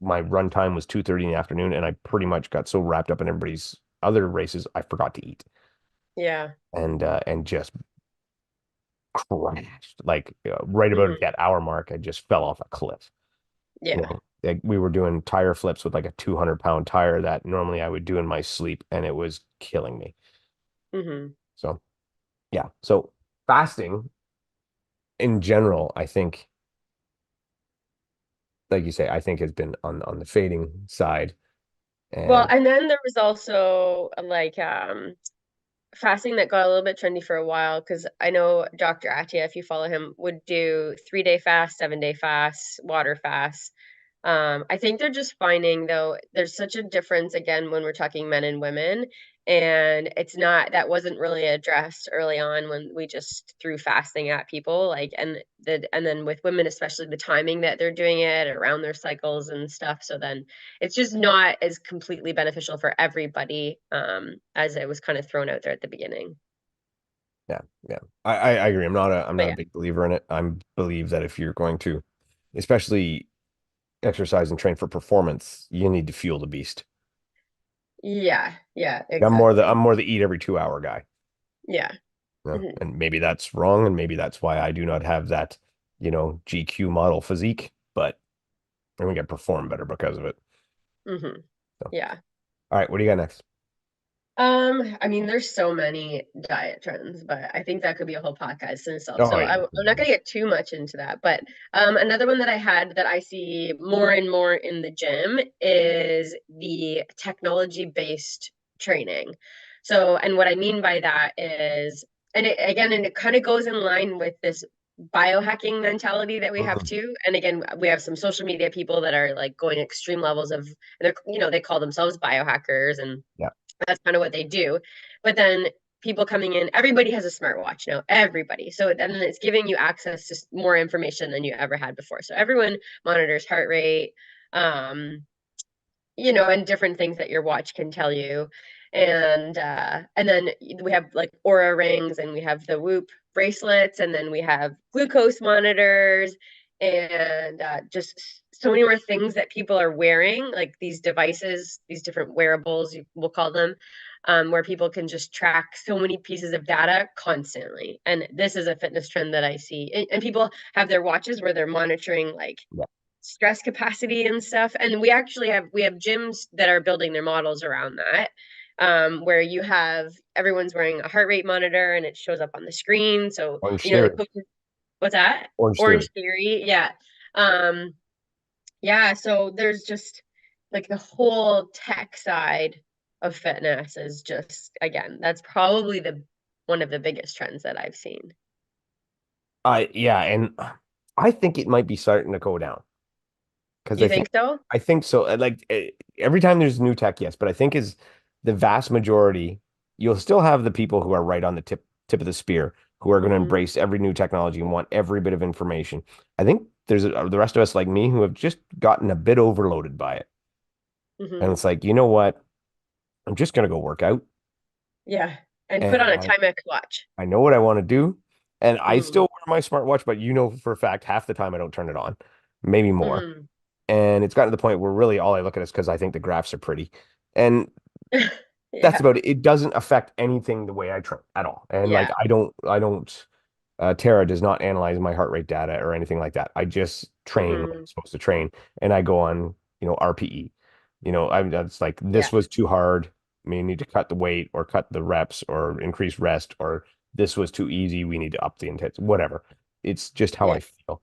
my run time was 2:30 in the afternoon and I pretty much got so wrapped up in everybody's other races I forgot to eat Yeah. and just crashed like right about at Hmm. that hour mark I just fell off a cliff. Yeah. Like we were doing tire flips with like a 200-pound tire that normally I would do in my sleep and it was killing me. Hmm. So yeah, so fasting in general I think, like you say, I think has been on the fading side. Well, And and then there was also like fasting that got a little bit trendy for a while because I know Dr. Atia, if you follow him, would do 3-day fast, 7-day fast, water fast. I think they're just finding though, there's such a difference again when we're talking men and women. And that wasn't really addressed early on when we just threw fasting at people, like, and then with women, especially the timing that they're doing it around their cycles and stuff. So then it's just not as completely beneficial for everybody, as it was kind of thrown out there at the beginning. Yeah, yeah. I agree. I'm But not a yeah, big believer in it. I believe that if you're going to, especially exercise and train for performance, you need to fuel the beast. yeah, I'm exactly. more the eat every 2 hour guy. Yeah. Hmm. And maybe that's wrong, and maybe that's why I do not have that, GQ model physique, but I think I perform better because of it. Hmm. So, Yeah. all right, what do you got next? I mean, there's so many diet trends, but I think that could be a whole podcast in itself. Oh, So yeah. I'm not going to get too much into that. But another one that I had that I see more and more in the gym is the technology-based training. So, and what I mean by that is, and it kind of goes in line with this biohacking mentality that we have Mhm. too. And again, we have some social media people that are like going extreme levels of, they call themselves biohackers, and Yeah. that's kind of what they do. But then people coming in, everybody has a smartwatch now, everybody. So then it's giving you access to more information than you ever had before. So everyone monitors heart rate, um, and different things that your watch can tell you. And then we have like Aura rings, and we have the Whoop bracelets, and then we have glucose monitors, and just so many more things that people are wearing, like these devices, these different wearables, we'll call them, where people can just track so many pieces of data constantly. And this is a fitness trend that I see. And people have their watches where they're monitoring like Yeah. stress capacity and stuff. And we have gyms that are building their models around that, where you have everyone's wearing a heart rate monitor and it shows up on the screen. So Orange the Theory. coaches, what's that? Orange Orange Theory. Theory, yeah. um yeah, so there's just like the whole tech side of fitness is just, again, that's probably the one of the biggest trends that I've seen. Yeah, and I think it might be starting to go down because You think so? I think so. Every time there's new tech, yes, but I think is the vast majority, you'll still have the people who are right on the tip of the spear who are going to Hmm. embrace every new technology and want every bit of information. I think there's the rest of us like me who have just gotten a bit overloaded by it. And Hmm. it's like, you know what? I'm just going to go work out Yeah, and put on a and Timex watch. I know what I want to do. And I Mm. still wear my smartwatch, but for a fact, half the time I don't turn it on, maybe more. Hmm. And it's gotten to the point where really all I look at is because I think the graphs are pretty. And that's Yeah, about it. It doesn't affect anything the way I train at all. And like yeah. I don't Tara does not analyze my heart rate data or anything like that. I just train when I'm Hmm. supposed to train and I go on, RPE. I'm that's like Yeah, this was too hard. We need to cut the weight or cut the reps or increase rest or this was too easy. We need to up the intensity, whatever. It's just how yeah, I feel.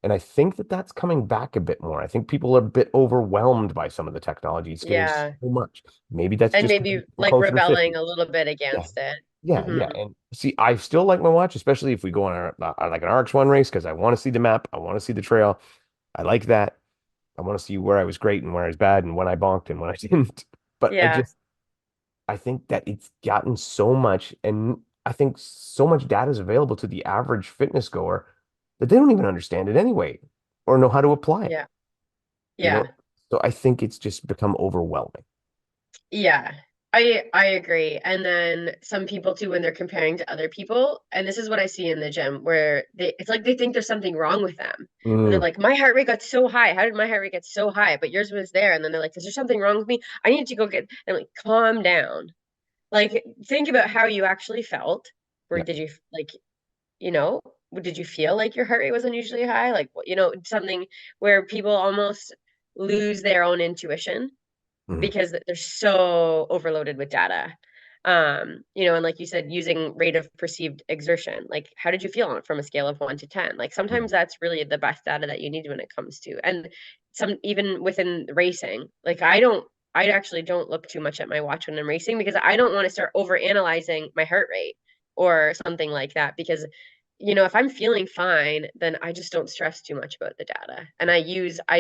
And I think that that's coming back a bit more. I think people are a bit overwhelmed by some of the technology. It's getting so yeah. much. Maybe that's And just 'cause maybe I'm like closer to rebelling 50. a little bit Yeah. against it. Yeah, Hmm. yeah. And see, I still like my watch, especially if we go on like an RX1 race because I want to see the map. I want to see the trail. I like that. I want to see where I was great and where I was bad and when I bonked and when I didn't. But Yeah, I think that it's gotten so much, and I think so much data is available to the average fitness goer that they don't even understand it anyway or know how to apply it, yeah, you know? yeah. So I think it's just become overwhelming. Yeah, I agree. And then some people too, when they're comparing to other people, and this is what I see in the gym, where it's like they think there's something wrong with them. And they're Mm, like, my heart rate got so high. How did my heart rate get so high? But yours was there. And then they're like, is there something wrong with me? I need to go get, and I'm like, calm down. Like, think about how you actually felt. Where yeah. did you like, you know, did you feel like your heart rate was unusually high? Like, something where people almost lose their own intuition Mhm. because they're so overloaded with data. And like you said, using rate of perceived exertion. Like, how did you feel on from a scale of 1 to 10? Like, Mhm. sometimes that's really the best data that you need when it comes to, and some even within racing. Like, I actually don't look too much at my watch when I'm racing because I don't want to start over analyzing my heart rate or something like that. Because, if I'm feeling fine, then I just don't stress too much about the data. And I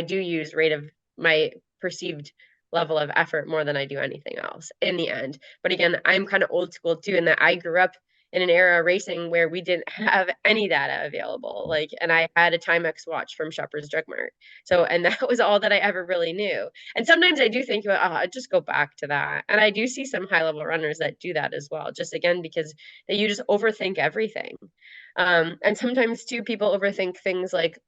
do use rate of my perceived level of effort more than I do anything else in the end. But again, I'm kind of old school too, in that I grew up in an era of racing where we didn't have any data available. Like, and I had a Timex watch from Shoppers Drug Mart. So, and that was all that I ever really knew. And sometimes I do think about, oh, I'd just go back to that. And I do see some high level runners that do that as well, just again, because you just overthink everything. And sometimes too, people overthink things like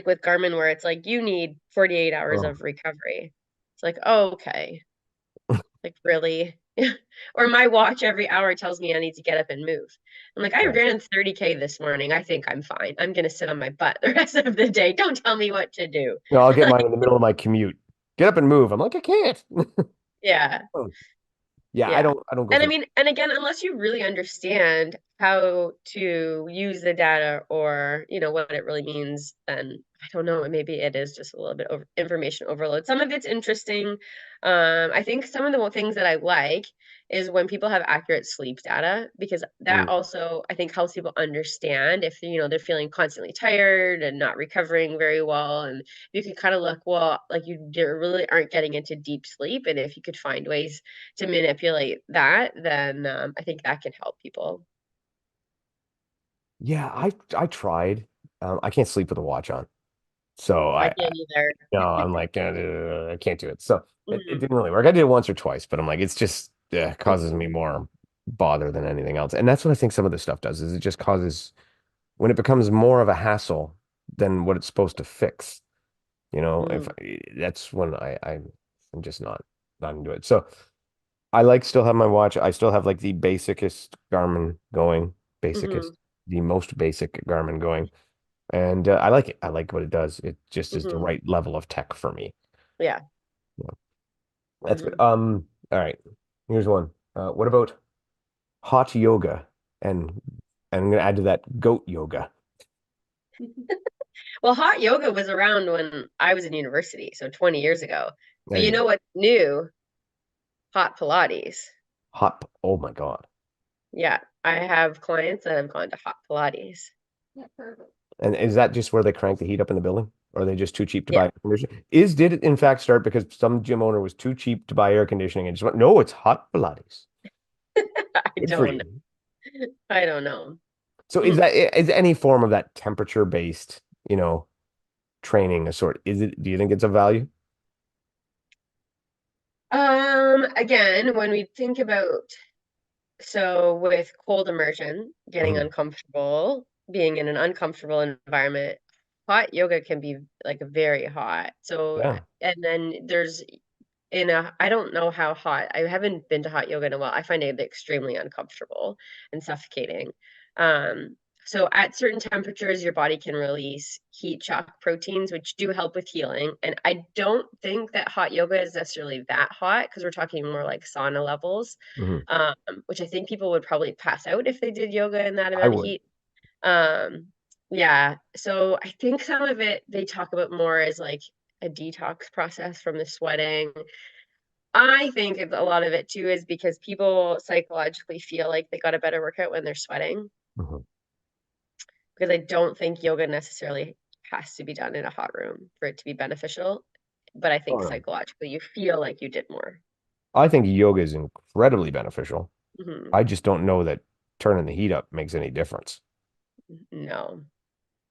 with Garmin, where it's like you need 48 hours Oh, of recovery. It's like, oh, okay. Like, really? Or my watch every hour tells me I need to get up and move. I'm like, I right. ran 30K this morning. I think I'm fine. I'm gonna sit on my butt the rest of the day. Don't tell me what to do. No, I'll get mine in the middle of my commute. Get up and move. I'm like, I can't. Yeah. Oh, yeah, Yeah. I don't go And I for mean, and again, unless you really understand how to use the data or, what it really means, then I don't know, maybe it is just a little bit over information overload. Some of it's interesting. I think some of the things that I like is when people have accurate sleep data, because that mm. also I think helps people understand if, they're feeling constantly tired and not recovering very well. And you can kind of look, well, like really aren't getting into deep sleep. And if you could find ways to manipulate that, then I think that can help people. Yeah, I tried. I can't sleep with a watch on. So I can't either. no, I'm like, I can't do it. So it Hmm. didn't really work. I did it once or twice, but I'm like, it's just causes me more bother than anything else. And that's what I think some of this stuff does, is it just causes when it becomes more of a hassle than what it's supposed to fix. If Mm-hmm. that's when I'm just not into it. So I like still have my watch. I still have like the basicest Garmin going, basicest, Hmm. the most basic Garmin going. And I like it. I like what it does. It just is the Hmm. right level of tech for me. Yeah. Yeah, that's good. Hmm. All right. Here's one. What about hot yoga and I'm gonna add to that goat yoga. Well, hot yoga was around when I was in university, so 20 years ago. There But you you go. know what's new? Hot Pilates. Oh my God. Yeah, I have clients that have gone to hot Pilates. Yeah, perfect. And is that just where they crank the heat up in the building? Or are they just too cheap to buy Yeah, air conditioning? Did it in fact start because some gym owner was too cheap to buy air conditioning and just went, no, it's hot Pilates. I Good for don't know. you. I don't know. So Mm. is any form of that temperature based, training a sort? Do you think it's of value? Again, when we think about so with cold immersion, getting Mhm. uncomfortable, being in an uncomfortable environment, hot yoga can be like very hot. So, Yeah. and then I don't know how hot, I haven't been to hot yoga in a while. I find it extremely uncomfortable and suffocating. Um, so at certain temperatures, your body can release heat shock proteins, which do help with healing. And I don't think that hot yoga is necessarily that hot because we're talking more like sauna levels, Hmm. um, which I think people would probably pass out if they did yoga in that I amount of would. heat. Um, yeah, so I think some of it they talk about more as like a detox process from the sweating. I think a lot of it too is because people psychologically feel like they got a better workout when they're sweating, Mhm. because I don't think yoga necessarily has to be done in a hot room for it to be beneficial. But I Oh, think no. psychologically you feel like you did more. I think yoga is incredibly beneficial. Hmm. I just don't know that turning the heat up makes any difference. No.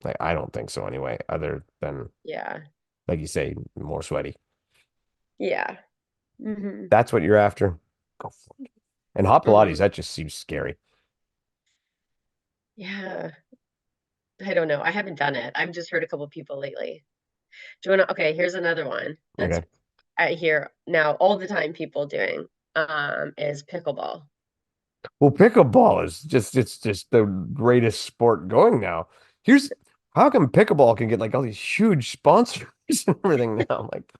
Like, I don't think so anyway, other than, Yeah. like you say, more sweaty. Yeah. Hmm. That's what you're after. Go for it. And hot Pilates, Hmm. that just seems scary. Yeah. I don't know. I haven't done it. I've just heard a couple people lately. Do you want to? Okay, here's another one that's Okay. I hear now all the time people doing is pickleball. Well, pickleball it's just the greatest sport going now. Here's how come pickleball can get like all these huge sponsors and everything now? Like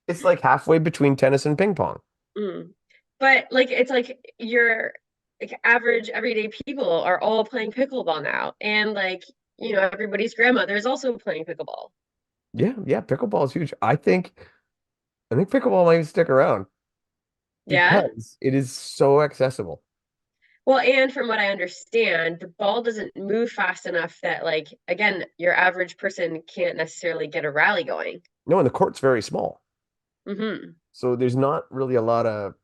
it's like halfway between tennis and ping pong. Mm. But like it's like your like average everyday people are all playing pickleball now. And like, everybody's grandmother is also playing pickleball. Yeah, yeah, pickleball is huge. I think pickleball might stick around Yeah. because it is so accessible. Well, and from what I understand, the ball doesn't move fast enough that like again, your average person can't necessarily get a rally going. No, and the court's very small. Hmm. So there's not really a lot of,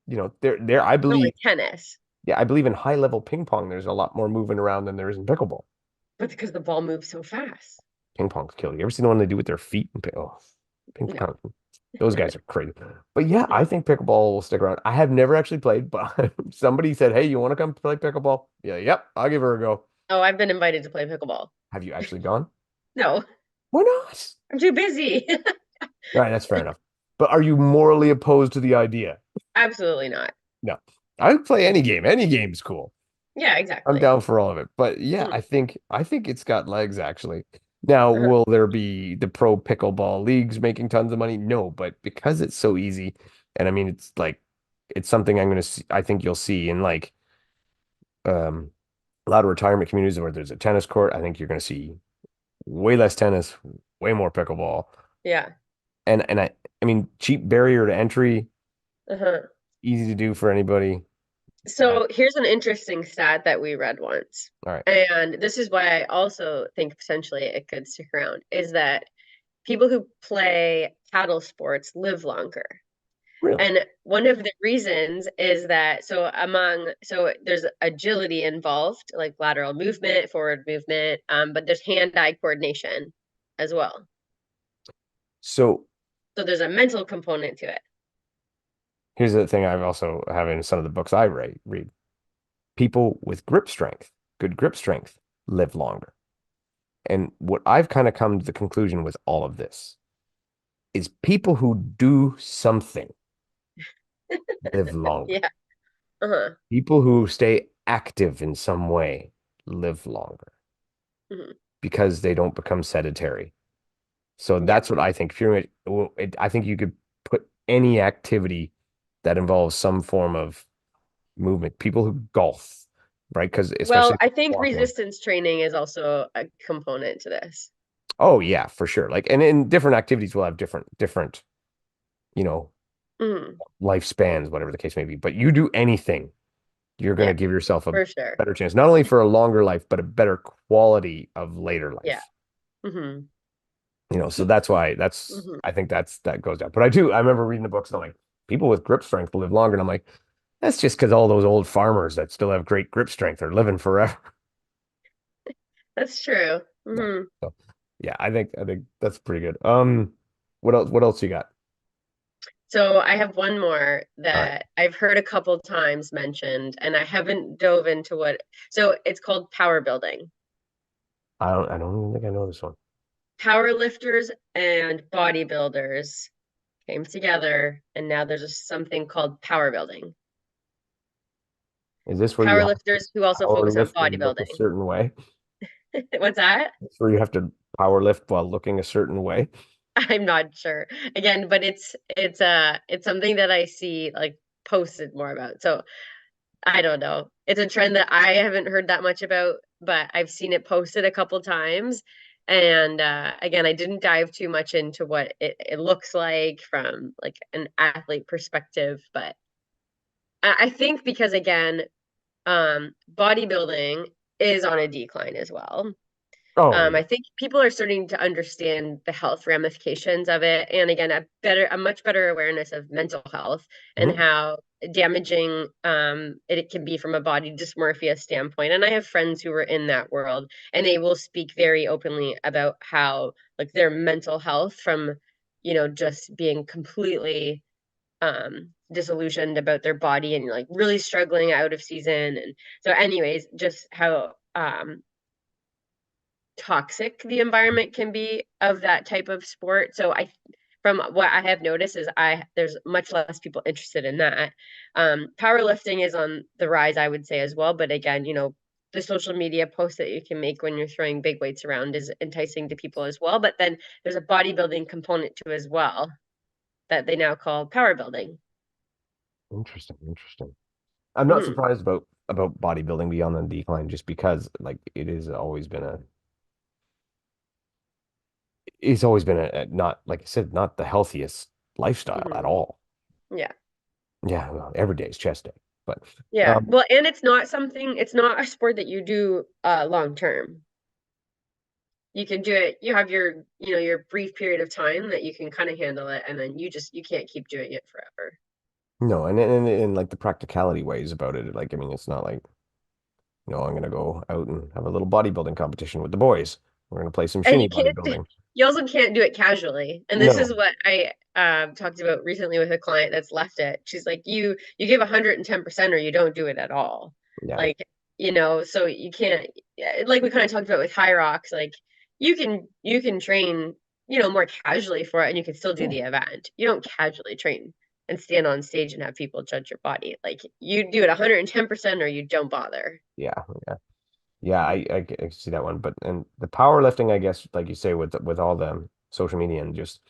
there I Not believe, like tennis, yeah, I believe in high level ping pong, there's a lot more moving around than there is in pickleball. but because the ball moves so fast. Ping pong's killer. You ever seen the one they do with their feet? Oh, ping No. pong. Those guys are crazy. But yeah, I think pickleball will stick around. I have never actually played, but somebody said, "Hey, you want to come play pickleball?" Yeah, yep, I'll give her a go. Oh, I've been invited to play pickleball. Have you actually gone? No, Why not? I'm too busy. All right, that's fair enough. But are you morally opposed to the idea? Absolutely not. No. I would play any game. Any game's cool. Yeah, I'm exactly. down for all of it. But yeah, Mhm. I think it's got legs actually. Now, Uh-huh. will there be the pro pickleball leagues making tons of money? No, but because it's so easy, and I mean it's like it's something I'm gonna see, I think you'll see in like um a lot of retirement communities where there's a tennis court. I think you're gonna see way less tennis, way more pickleball. Yeah. And I mean cheap barrier to entry, Uh-huh. easy to do for anybody. I, So here's an interesting stat that we read once. all right. And this is why I also think potentially it could stick around, is that people who play paddle sports live longer. Really? And one of the reasons is that so there's agility involved, like lateral movement, forward movement, but there's hand-eye coordination as well. So So there's a mental component to it. here's the thing I've also have in some of the books I read. People with grip strength, good grip strength, live longer. And what I've kind of come to the conclusion with all of this is people who do something live longer. Yeah. Uh-huh. People who stay active in some way live longer Hmm. because they don't become sedentary. So Yeah. that's what I think. If you're, I think you could put any activity that involves some form of movement. People who golf, right? Because Well, especially I think walking. resistance training is also a component to this. Oh yeah, for sure. Like, and in different activities, we'll have different, you know, Hmm. lifespans, whatever the case may be. But you do anything, you're going Yeah, to give yourself a for sure. better chance, not only for a longer life, but a better quality of later Yeah. life. Hmm. So that's why Hmm. I think that goes down. But I remember reading the books and I'm like, people with grip strength will live longer. And I'm like, that's just because all those old farmers that still have great grip strength are living forever. That's true. Yeah. Hmm. So yeah, I think that's pretty good. What else you got? So I have one more All right. that I've heard a couple times mentioned, and I haven't dove into what. So it's called power building. I don't even think I know this one. Power lifters and bodybuilders came together, and now there's something called power building. Is this where you Power have to lifters who also power focus on lift and look a bodybuilding. certain way? What's that? It's where you have to power lift while looking a certain way. I'm not sure. Again, but it's something that I see like posted more about. So I don't know. It's a trend that I haven't heard that much about, but I've seen it posted a couple times. And again, I didn't dive too much into what it looks like from like an athlete perspective, but I think because again, bodybuilding is on a decline as well. Oh yeah. I think people are starting to understand the health ramifications of it, and again, a much better awareness of mental health and Mhm. how damaging it can be from a body dysmorphia standpoint. And I have friends who are in that world, and they will speak very openly about how like their mental health from, just being completely disillusioned about their body and like really struggling out of season. And so, anyways, just how toxic the environment can be of that type of sport. So from what I have noticed is there's much less people interested in that. Powerlifting is on the rise, I would say as well. But again, the social media posts that you can make when you're throwing big weights around is enticing to people as well. But then there's a bodybuilding component to as well that they now call power building. Interesting, interesting. I'm not Mhm. surprised about bodybuilding beyond the decline, just because like it's always been a not like I said, not the healthiest lifestyle at Mhm. all. Yeah. Yeah, well, every day is chest day, but Yeah. um, Well, and it's not a sport that you do long term. You can do it. You have your, your brief period of time that you can kind of handle it, and then you can't keep doing it forever. No, and like the practicality ways about it, like I mean, it's not like, I'm gonna go out and have a little bodybuilding competition with the boys. We're gonna play some And shinny you can't bodybuilding. you also can't do it casually. And this is No. what I talked about recently with a client that's left it. She's like, you give 110% or you don't do it at all. Yeah. Like, so you can't, like we kind of talked about with high rocks, like you can train, more casually for it and you can still do Yeah. the event. You don't casually train and stand on stage and have people judge your body. Like you do it 110% or you don't bother. Yeah. Yeah. Yeah, I see that one. But and the powerlifting, I guess, like you say, with all the social media and just,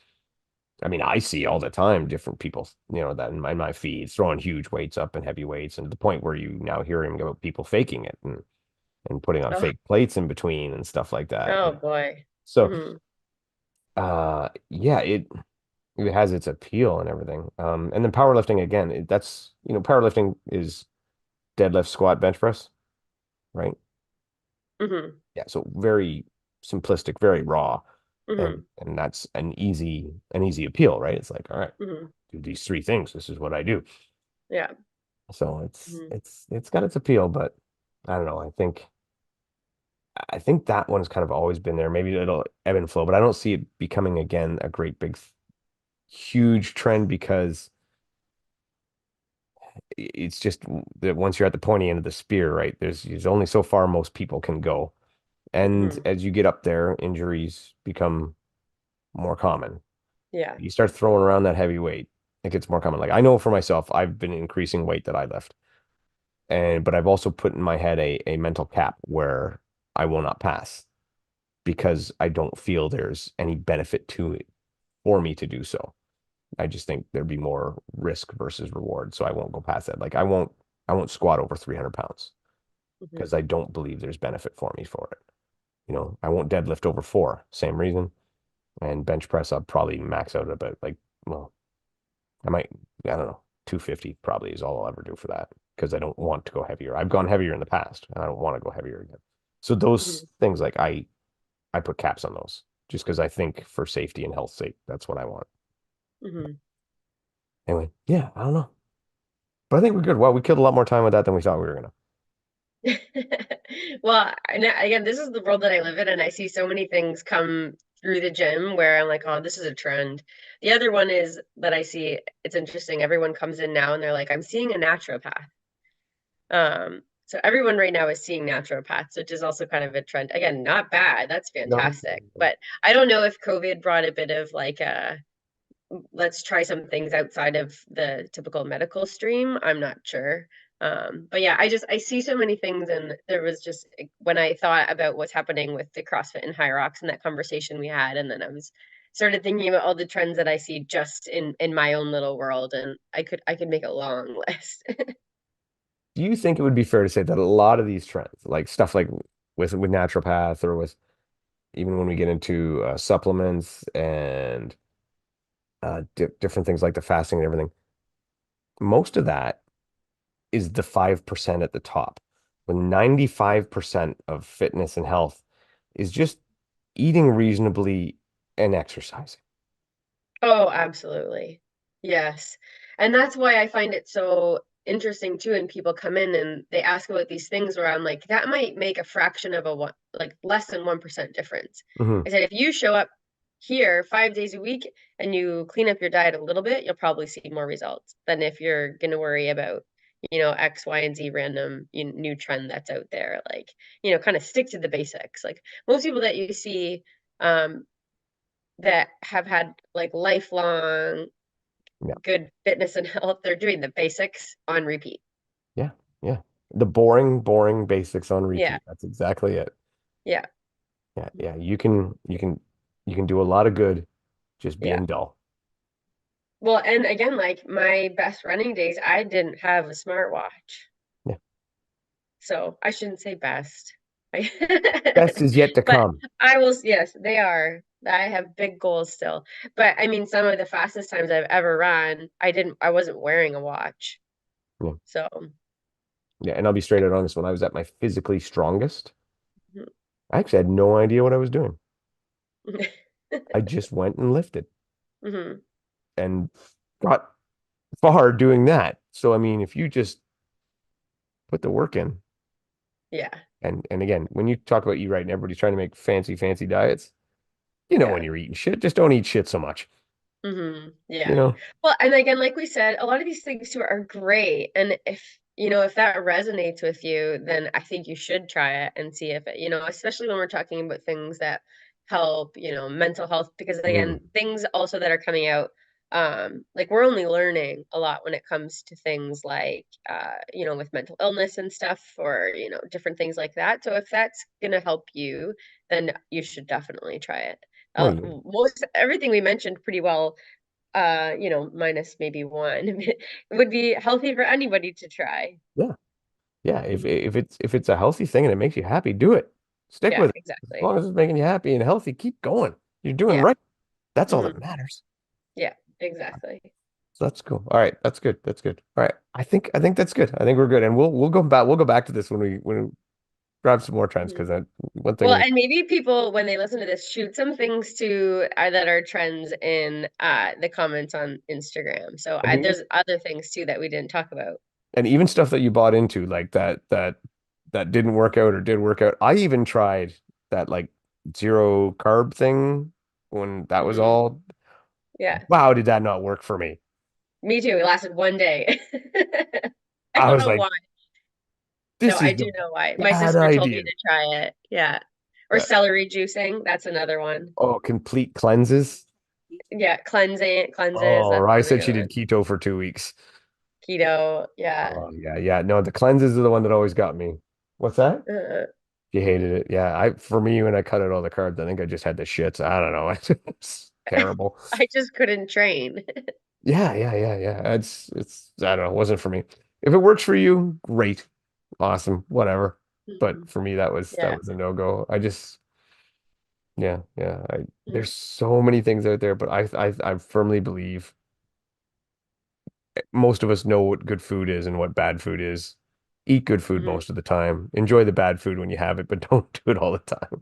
I mean, I see all the time different people, that in my feed throwing huge weights up and heavy weights, and to the point where you now hear him about people faking it and putting on Oh, fake plates in between and stuff like that. oh And boy. so, Hmm. yeah, it has its appeal and everything. And then powerlifting again, that's, powerlifting is deadlift, squat, bench press, right? Hmm. Yeah, so very simplistic, very raw, and Hmm. that's an easy appeal, right? It's like, all right, Hmm. do these three things. This is what I do. Yeah. So it's Hmm. it's it's got its appeal, but I don't know. I think that one's kind of always been there. Maybe it'll ebb and flow, but I don't see it becoming again a great big huge trend because it's just that once you're at the pointy end of the spear, right? There's only so far most people can go. And Hmm. as you get up there, injuries become more common. Yeah. You start throwing around that heavy weight, it gets more common. Like I know for myself, I've been increasing weight that I lift. But I've also put in my head a mental cap where I will not pass because I don't feel there's any benefit to it for me to do so. I just think there'd be more risk versus reward. So I won't go past that. Like I won't squat over 300 pounds Hmm. because I don't believe there's benefit for me for it. I won't deadlift over four, same reason. And bench press, I'll probably max out about like, well, I don't know, 250 probably is all I'll ever do for that because I don't want to go heavier. I've gone heavier in the past and I don't want to go heavier again. So those Hmm. things, like I put caps on those just because I think for safety and health sake, that's what I want. Hmm. Anyway, yeah, I don't know. But I think we're good. Well, we killed a lot more time with that than we thought we were gonna. Well, and again, this is the world that I live in, and I see so many things come through the gym where I'm like, oh, this is a trend. The other one is that I see, it's interesting. Everyone comes in now and they're like, I'm seeing a naturopath. So everyone right now is seeing naturopaths, which is also kind of a trend. Again, not bad. That's No. fantastic. But I don't know if COVID brought a bit of like let's try some things outside of the typical medical stream. I'm not sure. But yeah, I see so many things, and there was just when I thought about what's happening with the CrossFit and High Rocks and that conversation we had, and then I was started thinking about all the trends that I see just in my own little world, and I could make a long list. Do you think it would be fair to say that a lot of these trends, like stuff like with naturopath or with even when we get into supplements and different things like the fasting and everything, most of that is the 5% at the top. When 95% of fitness and health is just eating reasonably and exercising. Oh, absolutely. Yes. And that's why I find it so interesting too. And people come in and they ask about these things where I'm like, that might make a fraction of a one, like less than 1% difference. Hmm. I said, if you show up here 5 days a week and you clean up your diet a little bit, you'll probably see more results than if you're going to worry about, X, Y, and Z random new trend that's out there. Like, kind of stick to the basics. Like most people that you see, um, that have had like lifelong Yeah. good fitness and health, they're doing the basics on repeat. Yeah. Yeah. The boring, boring basics on Yeah. repeat. That's exactly it. Yeah. Yeah. Yeah. You can do a lot of good just Yeah. being dull. Well, and again, like my best running days, I didn't have a smartwatch. Yeah. So I shouldn't say best. Best is yet to But come. I will, yes, they are. I have big goals still. But I mean, some of the fastest times I've ever run, I wasn't wearing a watch. Yeah. So, Yeah. And I'll be straight out honest. When I was at my physically strongest, I actually had no idea what I was doing. I just went and lifted Hmm. and got far doing that. So I mean, if you just put the work in, Yeah, and again, when you talk about eat right and everybody's trying to make fancy diets, when yeah. you're eating shit, just don't eat shit so much. Yeah. You know, Well, and again, like we said, a lot of these things too are great. And if that resonates with you, then I think you should try it and see if especially when we're talking about things that help, mental health, because again, Mm. things also that are coming out, like we're only learning a lot when it comes to things like, with mental illness and stuff, or, different things like that. So if that's going to help you, then you should definitely try it. Well, yeah, Most everything we mentioned pretty well, minus maybe one, would be healthy for anybody to try. yeah, yeah. If Hmm. if it's if it's a healthy thing and it makes you happy, do it. Stick Yeah, with it. As exactly. long as it's making you happy and healthy, keep going. You're doing Yeah. right. That's all that Hmm. matters. Yeah, exactly. So that's cool. All right, that's good. That's good. All right, I think that's good. I think we're good, and we'll go back to this when we grab some more trends Mhm. because that one thing Well, we and maybe people, when they listen to this, shoot some things to that are trends in the comments on Instagram. So and even there's other things too that we didn't talk about. and even stuff that you bought into like that didn't work out or did work out. I even tried that like zero carb thing when that was Hmm. all. Yeah, Wow, did that not work for me? me too. It lasted one day. I I don't was know like, why. No, this I is do a know why. My bad sister told me idea. to try it. Yeah. Or Yeah. celery juicing. That's another one. Oh, complete cleanses. Yeah, cleanses. Oh, That's I another said good she did one. keto for 2 weeks. Keto. Yeah. Oh, yeah, yeah. No, the cleanses are the one that always got me. What's that? Uh, You hated it. Yeah. For me, when I cut out all the carbs, I think I just had the shits. I don't know. It's terrible. I just couldn't train. Yeah, yeah, yeah, yeah. I don't know. It wasn't for me. If it works for you, great. Awesome. Whatever. But Mhm. for me, that Yeah. was a no-go. Yeah, yeah. There's Mhm. so many things out there, but I firmly believe most of us know what good food is and what bad food is. Eat good food Mhm. most of the time. Enjoy the bad food when you have it, but don't do it all the time.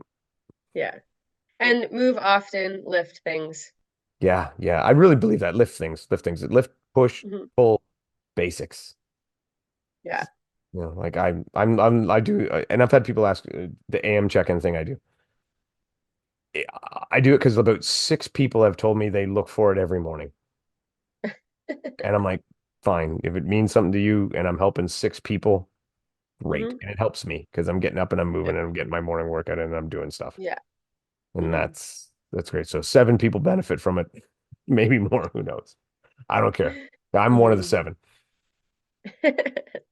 Yeah. And move often, lift things. Yeah, yeah. I really believe that. Lift things. Lift, push, Mhm. pull, basics. Yeah. Like I do, and I've had people ask the AM check-in thing I do. I do it because about 6 people have told me they look for it every morning. And I'm like, fine. If it means something to you and I'm helping 6 people, great. Hmm. And it helps me because I'm getting up and I'm Yeah. moving and I'm getting my morning workout and I'm doing stuff. Yeah. And Hmm. that's great. So 7 people benefit from it, maybe more, who knows? I don't care. I'm one of the Hmm. 7.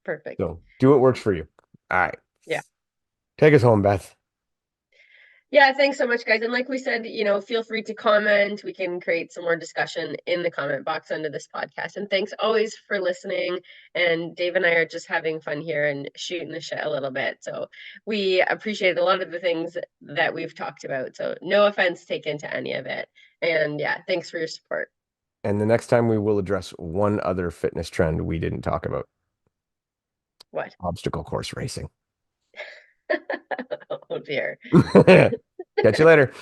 Perfect. So do what works for you. All right. Yeah. Take us home, Beth. Yeah, thanks so much, guys. And like we said, feel free to comment. We can create some more discussion in the comment box under this podcast. And thanks always for listening. And Dave and I are just having fun here and shooting the shit a little bit. So we appreciate a lot of the things that we've talked about. So no offense taken to any of it. And yeah, thanks for your support. And the next time we will address one other fitness trend we didn't talk about, What? obstacle course racing. Oh dear. Catch you later.